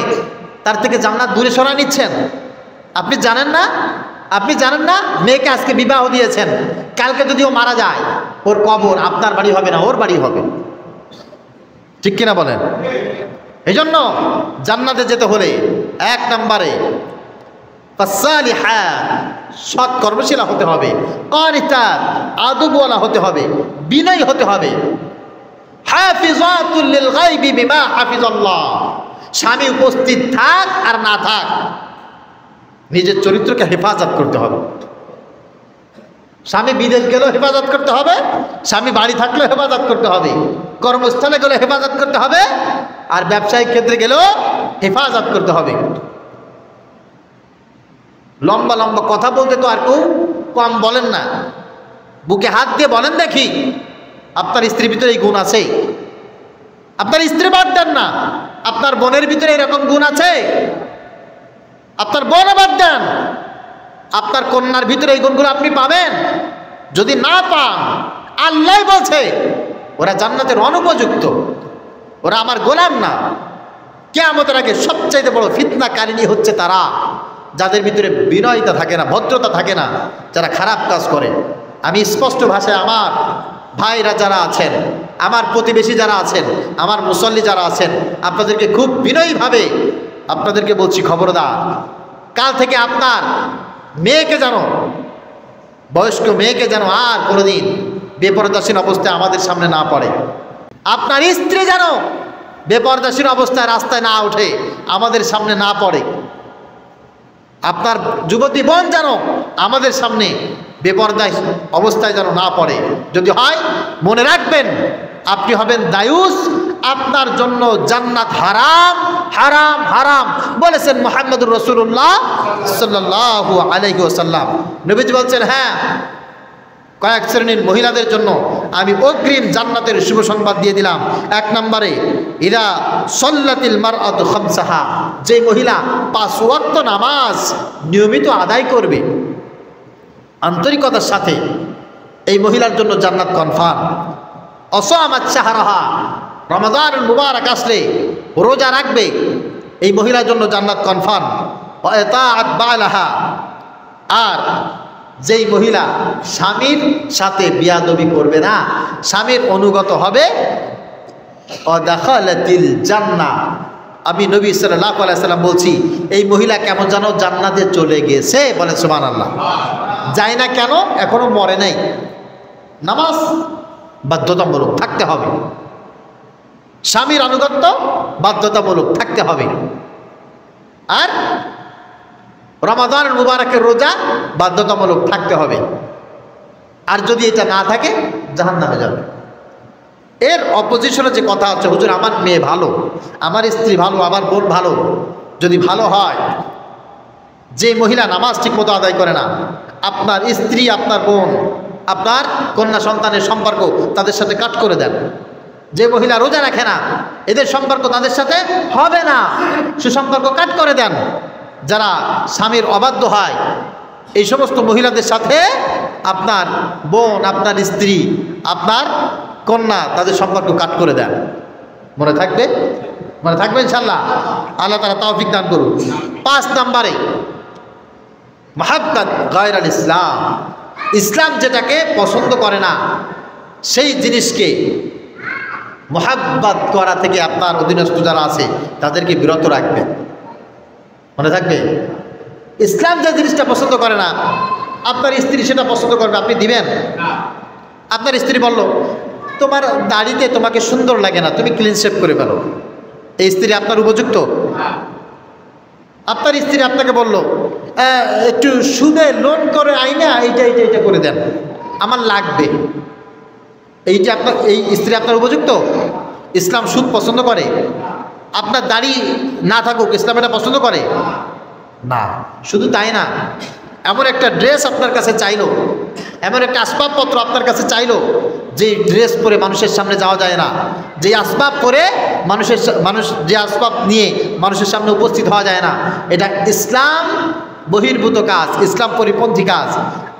তার থেকে জান্নাত দূরে সরায় নিচ্ছেন। আপনি জানেন না, আপনি জানেন না মেয়েকে আজকে বিবাহ দিয়েছেন, কালকে যদি ও মারা যায়, ওর কবর আপনার বাড়ি হবে না, ওর বাড়ি হবে। ঠিক কিনা বলেন? এই জন্য জান্নাতে যেতে হলে এক নম্বরে ফাসালিহাত, সৎ কর্মশীলা হতে হবে, কানিতাত, আদবওয়ালা হতে হবে, বিনয়ী হতে হবে, হাফিজাতুল লিল গায়বি বিমা হাফিজাল্লাহ, স্বামী উপস্থিত থাক আর না থাক নিজের চরিত্রকে হেফাজত করতে হবে। স্বামী বিদেশ গেলেও হেফাজত করতে হবে, স্বামী বাড়ি থাকলেও হেফাজত করতে হবে, কর্মস্থলে গেলেও হেফাজত করতে হবে, আর ব্যবসায়িক ক্ষেত্রে গেলেও হেফাজত করতে হবে। লম্বা লম্বা কথা বলতে তো আর কেউ কম বলেন না, বুকে হাত দিয়ে বলেন দেখি আপনার স্ত্রীর ভিতরে এই গুণ আছে। আপনার স্ত্রী বাদ দেন না, আপনার বোনের ভিতরে এরকম গুণ আছে। আপনার বোন বাদ দেন, আপনার কন্যার ভিতরে এই গুণগুলো আপনি পাবেন। যদি না পান, আল্লাহ বলছে ওরা জান্নাতের অনুপযুক্ত, ওরা আমার গোলাম না। কিয়ামতের আগে সবচাইতে বড় ফিতনাকারিনী হচ্ছে তারা যাদের ভিতরে বিনয়তা থাকে না, ভদ্রতা থাকে না, যারা খারাপ কাজ করে। আমি স্পষ্ট ভাষায় আমার ভাইরা যারা আছেন, আমার প্রতিবেশী যারা আছেন, আমার মুসল্লি যারা আছেন, আপনাদেরকে খুব বিনয়ীভাবে আপনাদেরকে বলছি, খবরদার, কাল থেকে আপনার মেয়েকে জানো, বয়স্ক মেয়েকে যেন আর কোনোদিন বেপরদাসীন অবস্থায় আমাদের সামনে না পড়ে। আপনার স্ত্রী যেন বেপরদাসীন অবস্থায় রাস্তায় না ওঠে, আমাদের সামনে না পড়ে। আপনার যুবতী বোন যেন আমাদের সামনে বেপরদা অবস্থায় যেন না পড়ে। যদি হয়, মনে রাখবেন আপনি হবেন দায়ুস, আপনার জন্য জান্নাত হারাম হারাম হারাম বলেছেন মুহাম্মদুর রাসূলুল্লাহ সাল্লাল্লাহু আলাইহি ওয়াসাল্লাম। নবীজি বলছেন, হ্যাঁ, কয়েক শ্রেণীর মহিলাদের জন্য আমি অগ্রিম জান্নাতের শুভ সংবাদ দিয়ে দিলাম। এক নম্বরে, ইদা সাল্লাতিল মারআতু খামসাহা, যে মহিলা 5 ওয়াক্ত নামাজ নিয়মিত আদায় করবে আন্তরিকতার সাথে, এই মহিলার জন্য জান্নাত কনফার্ম। অসামাত শাহরাহা, রমাদানুল মুবারক আসলে রোজা রাখবে, এই মহিলার জন্য জান্নাত কনফার্ম। ওয়া ইতাআত বালাহা, আর যেই মহিলা স্বামীর সাথে বিয়াদবি করবে না, স্বামীর অনুগত হবে, দাখালাতিল জান্নাহ, আমি নবী সাল্লাল্লাহু আলাইহি সাল্লাম বলছি, এই মহিলা কেমন যেন জান্নাতে চলে গেছে। বলেন সুবহানাল্লাহ। যায় না কেন? এখনো মরে নাই। নামাজ বাধ্যতামূলক থাকতে হবে, স্বামীর আনুগত্য বাধ্যতামূলক থাকতে হবে, আর রমাদানুল মুবারকের রোজা বাধ্যতামূলক থাকতে হবে। আর যদি এটা না থাকে, জাহান্নামে যাবে। এর অপোজিশনে যে কথা হচ্ছে, হুজুর আমার মেয়ে ভালো, আমার স্ত্রী ভালো, আমার বোন ভালো, যদি ভালো হয়, যে মহিলা নামাজ ঠিকমতো আদায় করে না, আপনার স্ত্রী, আপনার বোন, আপনার কন্যা সন্তানের সম্পর্ক তাদের সাথে কাট করে দেন। যে মহিলা রোজা রাখে না, এদের সম্পর্ক তাদের সাথে হবে না, সুসম্পর্ক কাট করে দেন। যারা স্বামীর অবাধ্য হয়, এই সমস্ত মহিলাদের সাথে আপনার বোন, আপনার স্ত্রী, আপনার কন্যা, তাদের সম্পর্ক কাট করে দেন। মনে থাকবে? মনে থাকবে ইনশাআল্লাহ। আল্লাহ তাআলা তৌফিক দান করুন। 5 নম্বরে, মাহাব্বাত গায়রাল ইসলাম, ইসলাম যেটাকে পছন্দ করে না, সেই জিনিসকে মোহাব্বত করা থেকে আপনার অধীনস্থ যারা আছে তাদেরকে বিরত রাখবেন। মনে থাকবে, ইসলাম যে জিনিসটা পছন্দ করে না, আপনার স্ত্রী সেটা পছন্দ করবে, আপনি দিবেন? আপনার স্ত্রী বলল, তোমার দাড়িতে তোমাকে সুন্দর লাগে না, তুমি ক্লিন শেভ করে ফেলো, এই স্ত্রী আপনার উপযুক্ত? আপনার স্ত্রী আপনাকে বলল, একটু সুদে লোন করে আইনা এইটা এইটা এইটা করে দেন, আমার লাগবে, এইটা আপনার, এই স্ত্রী আপনার উপযুক্ত? ইসলাম সুদ পছন্দ করে? আপনার দাড়ি না থাকুক, ইসলাম এটা পছন্দ করে না। শুধু তাই না, এমন একটা ড্রেস আপনার কাছে চাইলো, এমন একটা আসবাবপত্র আপনার কাছে চাইলো, যে ড্রেস পরে মানুষের সামনে যাওয়া যায় না, যে আসবাব পরে যে আসবাব নিয়ে মানুষের সামনে উপস্থিত হওয়া যায় না, এটা ইসলাম বহির্ভূত কাজ, ইসলাম পরিপন্থী কাজ।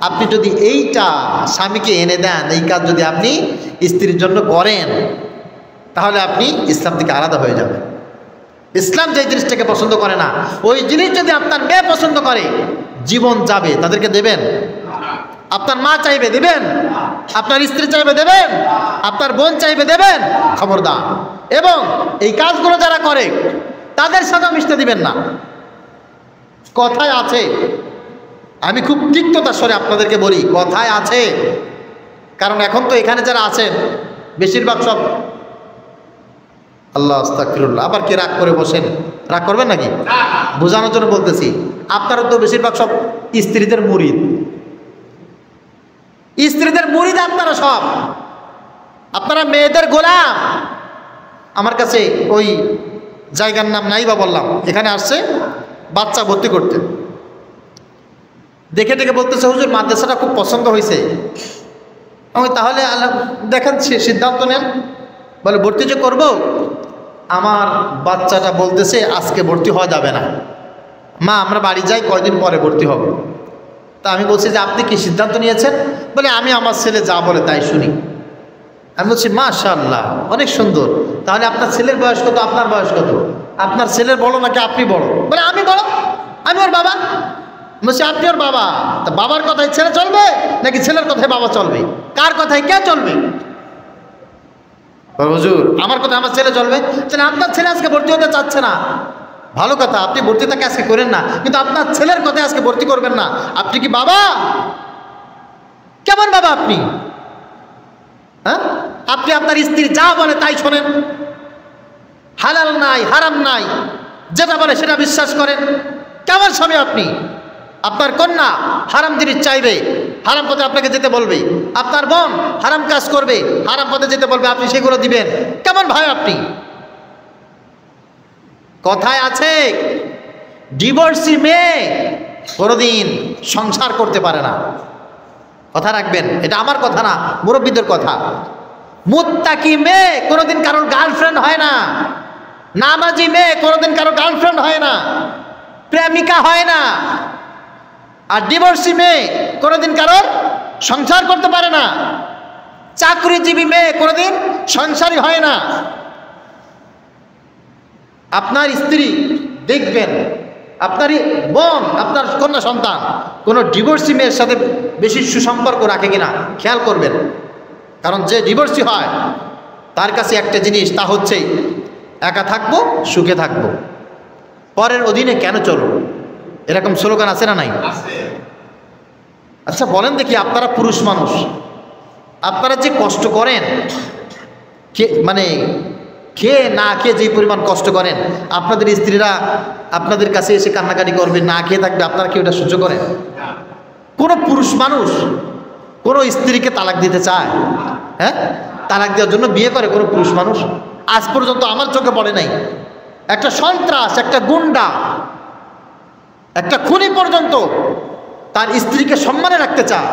আপনি যদি এইটা স্বামীকে এনে দেন, এই কাজ যদি আপনি স্ত্রীর জন্য করেন, তাহলে আপনি ইসলাম থেকে আলাদা হয়ে যাবেন। ইসলাম যে জিনিসটাকে পছন্দ করে না, ওই জিনিস যদি আপনার মেয়ে পছন্দ করে, জীবন যাবে, তাদেরকে দেবেন? আপনার মা চাইবে দেবেন? আপনার স্ত্রী চাইবে দেবেন? আপনার বোন চাইবে দেবেন? খবরদার। এবং এই কাজগুলো যারা করে তাদের সাথে মিশতে দিবেন না। কথায় আছে, আমি খুব তিক্ততার স্বরে আপনাদেরকে বলি, কথায় আছে। কারণ এখন তো এখানে যারা আছেন বেশিরভাগ সব, আল্লাহ আস্তাগফিরুল্লাহ, আবার কি রাগ করে বসেন? রাগ করবেন নাকি? বোঝানোর জন্য বলতেছি, আপনারা তো বেশিরভাগ সব স্ত্রীদের মুরিদ, স্ত্রীদের মুরিদ আপনারা সব, আপনারা মেয়েদের গোলাম। আমার কাছে ওই জায়গার নাম নাই বা বললাম, এখানে আসছে বাচ্চা ভর্তি করতে, দেখে দেখে বলতেছে হুজুর মাদ্রাসাটা খুব পছন্দ হয়েছে। আমি তাহলে দেখেন সিদ্ধান্ত নেন। বলে ভর্তি যে করবো, আমার বাচ্চাটা বলতেছে আজকে ভর্তি হওয়া যাবে না, মা আমরা বাড়ি যাই, কয়দিন পরে ভর্তি হব। তা আমি বলছি যে আপনি কি সিদ্ধান্ত নিয়েছেন? বলে আমি আমার ছেলে যা বলে তাই শুনি। আমি বলছি মাশাআল্লাহ, অনেক সুন্দর। তাহলে আপনার ছেলের বয়স কত, আপনার বয়স কত? আপনার ছেলের বড় নাকি আপনি বড়? বলে আমি বড়, আমি ওর বাবা। বলছি আপনি ওর বাবা, তা বাবার কথায় ছেলে চলবে নাকি ছেলের কথায় বাবা চলবে? কার কথায় কে চলবে? হুজুর আমার কথা আমার ছেলে চলবে। তাহলে আপনার ছেলে আজকে ভর্তি হতে চাচ্ছে না, ভালো কথা, আপনি ভর্তি তাকে আজকে করেন না, কিন্তু আপনার ছেলের কথায় আজকে ভর্তি করবেন না। আপনি কি বাবা? কেমন বাবা আপনি? হ্যাঁ, আপনি আপনার স্ত্রী যা বলে তাই শোনেন, হালাল নাই হারাম নাই, যেটা বলে সেটা বিশ্বাস করেন। কেমন স্বামী আপনি? আপনার কন্যা হারাম জিনিস চাইবে, হারাম পথে আপনাকে যেতে বলবে। আপনার বোন হারাম কাজ করবে, হারাম পথে যেতে বলবে, আপনি সেগুলো দিবেন। কেমন ভাই আপনি? কথায় আছে ডিভোর্সি মেয়ে কোনোদিন সংসার করতে পারে না। কথা রাখবেন, এটা আমার কথা না, মুরব্বীদের কথা। মুত্তাকি মেয়ে কোনোদিন কারোর গার্লফ্রেন্ড হয় না, নামাজি মেয়ে কোনোদিন কারোর গার্লফ্রেন্ড হয় না, প্রেমিকা হয় না। আর ডিভোর্সি মেয়ে কোনোদিন কারোর সংসার করতে পারে না। চাকরিজীবী মেয়ে কোনোদিন সংসারী হয় না। আপনার স্ত্রী দেখবেন, আপনারই বোন, আপনার কন্যা সন্তান কোনো ডিভোর্সি মেয়ের সাথে বেশি সুসম্পর্ক রাখে কিনা খেয়াল করবেন। কারণ যে ডিভোর্সি হয় তার কাছে একটা জিনিস, তা হচ্ছে একা থাকবো, সুখে থাকবো, পরের অধীনে কেন চলবো, এরকম স্লোগান আছে না নাই? আচ্ছা বলেন দেখি, আপনারা পুরুষ মানুষ, আপনারা যে কষ্ট করেন, মানে খেয়ে না খেয়ে যে পরিমাণ কষ্ট করেন, আপনাদের স্ত্রীরা আপনাদের কাছে এসে কান্নাকাটি করবে, না খেয়ে থাকবে, আপনারা কি ওটা সহ্য করেন? কোনো পুরুষ মানুষ কোনো স্ত্রীকে তালাক দিতে চায়? হ্যাঁ, তালাক দেওয়ার জন্য বিয়ে করে কোনো পুরুষ মানুষ? আজ পর্যন্ত আমার চোখে পড়ে নাই। একটা সন্ত্রাস, একটা গুন্ডা, একটা খুনি পর্যন্ত তার স্ত্রীকে সম্মানে রাখতে চায়,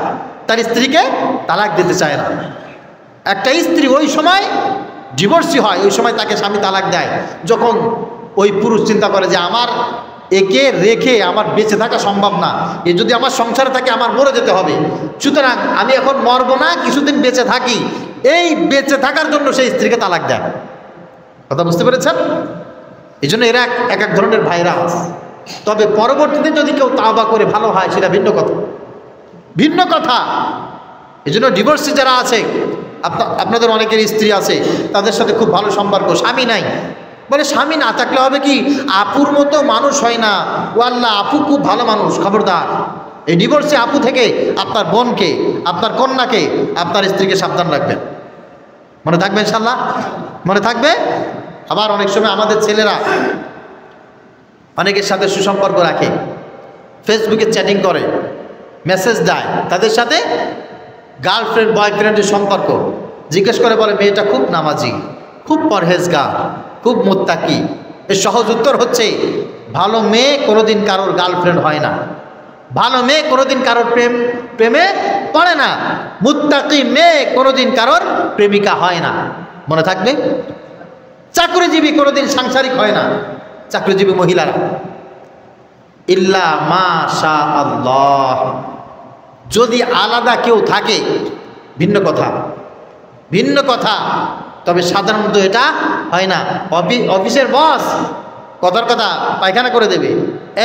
তার স্ত্রীকে তালাক দিতে চায় না। একটা স্ত্রী ওই সময় ডিভোর্সি হয়, ওই সময় তাকে স্বামী তালাক দেয় যখন ওই পুরুষ চিন্তা করে যে আমার একে রেখে আমার বেঁচে থাকা সম্ভব না, এ যদি আমার সংসারে থাকে আমার মরে যেতে হবে, সুতরাং আমি এখন মরবো না, কিছুদিন বেঁচে থাকি। এই বেঁচে থাকার জন্য সেই স্ত্রীকে তালাক দেয়। কথা বুঝতে পেরেছেন? এই জন্য এরা এক এক ধরনের ভাইরাস। তবে পরবর্তীতে যদি কেউ তাওবা করে ভালো হয় সেটা ভিন্ন কথা, ভিন্ন কথা। এই জন্য ডিভোর্সি যারা আছে, আপনাদের অনেকের স্ত্রী আছে, তাদের সাথে খুব ভালো সম্পর্ক, স্বামী নাই, বলে স্বামী না থাকলে হবে কি, আপুর মতো মানুষ হয় না। ও আল্লাহ, আপু খুব ভালো মানুষ। খবরদার, এই ডিভোর্সি আপু থেকে আপনার বোনকে, আপনার কন্যাকে, আপনার স্ত্রীকে সাবধান রাখবেন। মনে থাকবে ইনশাল্লাহ, মনে থাকবে। আবার অনেক সময় আমাদের ছেলেরা অনেকের সাথে সুসম্পর্ক রাখে, ফেসবুকে চ্যাটিং করে, মেসেজ দেয়, তাদের সাথে গার্লফ্রেন্ড বয়ফ্রেন্ডের সম্পর্ক, জিজ্ঞেস করে, বলে মেয়েটা খুব নামাজি, খুব পরহেজগার, খুব মুত্তাকি। এর সহজ উত্তর হচ্ছে, ভালো মেয়ে কোনোদিন কারোর গার্লফ্রেন্ড হয় না, ভালো মেয়ে কোনোদিন কারোর প্রেমে পড়ে না, মুত্তাকি মেয়ে কোনোদিন কারোর প্রেমিকা হয় না। মনে থাকবে। চাকরিজীবী কোনোদিন সাংসারিক হয় না, চাকরিজীবী মহিলারা, ইল্লা মাশা আল্লাহ। যদি আলাদা কেউ থাকে ভিন্ন কথা, ভিন্ন কথা, তবে সাধারণত এটা হয় না। অফিসের বস কথার কথা পায়খানা করে দেবে,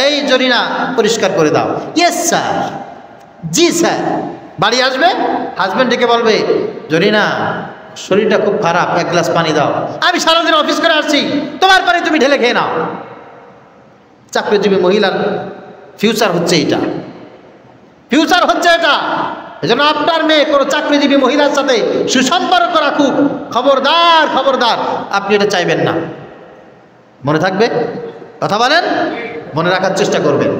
এই জরিনা পরিষ্কার করে দাও, ইয়েস স্যার, জি স্যার। বাড়ি আসবে, হাজব্যান্ড ডেকে বলবে, জরিনা শরীরটা খুব খারাপ, এক গ্লাস পানি দাও। আমি সারাদিন অফিস করে আসছি, তোমার পানি তুমি ঢেলে খেয়ে নাও। চাকরিজীবী মহিলার ফিউচার হচ্ছে এইটা। ফিউচার হচ্ছে এটা। এজন্য আপনার মেয়ে কোনো চাকরিজীবী মহিলার সাথে সুসম্পর্ক রাখুক, খবরদার খবরদার আপনি এটা চাইবেন না। মনে থাকবে? কথা বলেন, মনে রাখার চেষ্টা করবেন,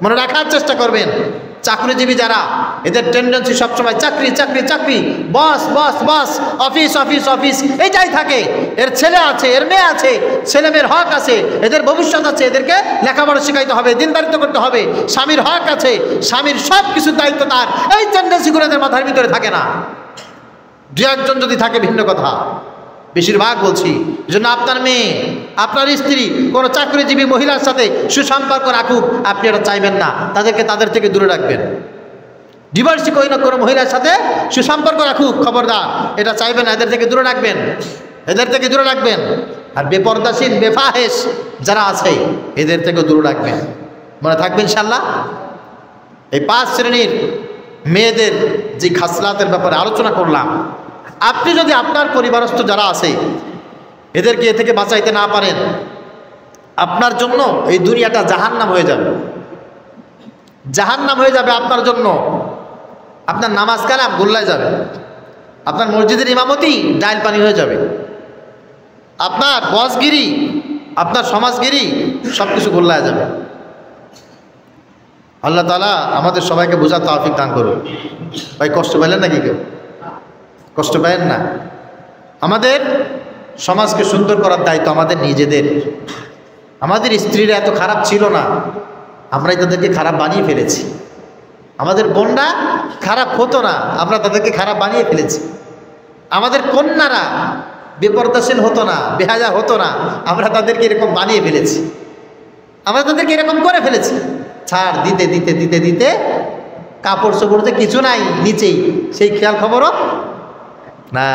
মনে রাখার চেষ্টা করবেন। চাকরিজীবী যারা, এদের টেন্ডেন্সি সবসময় চাকরি চাকরি চাকরি, বস বস বস, অফিস অফিস অফিস, এইটাই থাকে। এর ছেলে আছে, এর মেয়ে আছে, ছেলে মেয়ের হক আছে, এদের ভবিষ্যৎ আছে, এদেরকে লেখাপড়া শেখাইতে হবে, দিনদারিত্ব করতে হবে, স্বামীর হক আছে, স্বামীর সব কিছুর দায়িত্ব তার। এই টেন্ডেন্সিগুলো এদের মাথার ভিতরে থাকে না। দু একজন যদি থাকে ভিন্ন কথা, বেশিরভাগ বলছি। জন্য আপনার মেয়ে, আপনার স্ত্রী কোনো চাকরিজীবী মহিলার সাথে সুসম্পর্ক রাখুক, আপনি এটা চাইবেন না। তাদেরকে তাদের থেকে দূরে রাখবেন। ডিভোর্সি কোনো মহিলার সাথে সুসম্পর্ক রাখুক, খবরদার এটা চাইবেন না, এদের থেকে দূরে রাখবেন, এদের থেকে দূরে রাখবেন। আর বেপরদাসীন বেফাহেশ যারা আছে এদের থেকে দূরে রাখবেন। মনে থাকবেন ইনশাআল্লাহ। এই 5 শ্রেণীর মেয়েদের যে খাসলাতের ব্যাপারে আলোচনা করলাম, আপনি যদি আপনার পরিবারস্থ যারা আছে এদেরকে এ থেকে বাঁচাইতে না পারেন, আপনার জন্য এই দুনিয়াটা জাহান্নাম হয়ে যাবে, জাহান্নাম হয়ে যাবে আপনার জন্য। আপনার নামাজ কালাম গোল্লায় যাবে, আপনার মসজিদের ইমামতি ডাইল পানি হয়ে যাবে, আপনার বসগিরি, আপনার সমাজগিরি সব কিছু গোল্লায় যাবে। আল্লাহ তাআলা আমাদের সবাইকে বোঝার তৌফিক দান করুন। ভাই কষ্ট পেলেন নাকি? কেউ কষ্ট পেলেন না? আমাদের সমাজকে সুন্দর করার দায়িত্ব আমাদের নিজেদের। আমাদের স্ত্রীরা এত খারাপ ছিল না, আমরাই তাদেরকে খারাপ বানিয়ে ফেলেছি। আমাদের বোনরা খারাপ হতো না, আমরা তাদেরকে খারাপ বানিয়ে ফেলেছি। আমাদের কন্যারা বেপরদাসীন হতো না, বেহায়া হতো না, আমরা তাদেরকে এরকম বানিয়ে ফেলেছি, আমরা তাদেরকে এরকম করে ফেলেছি। ছাড় দিতে দিতে দিতে দিতে কাপড় চোপড়তে কিছু নাই নিচেই, সেই খেয়াল খবরও না।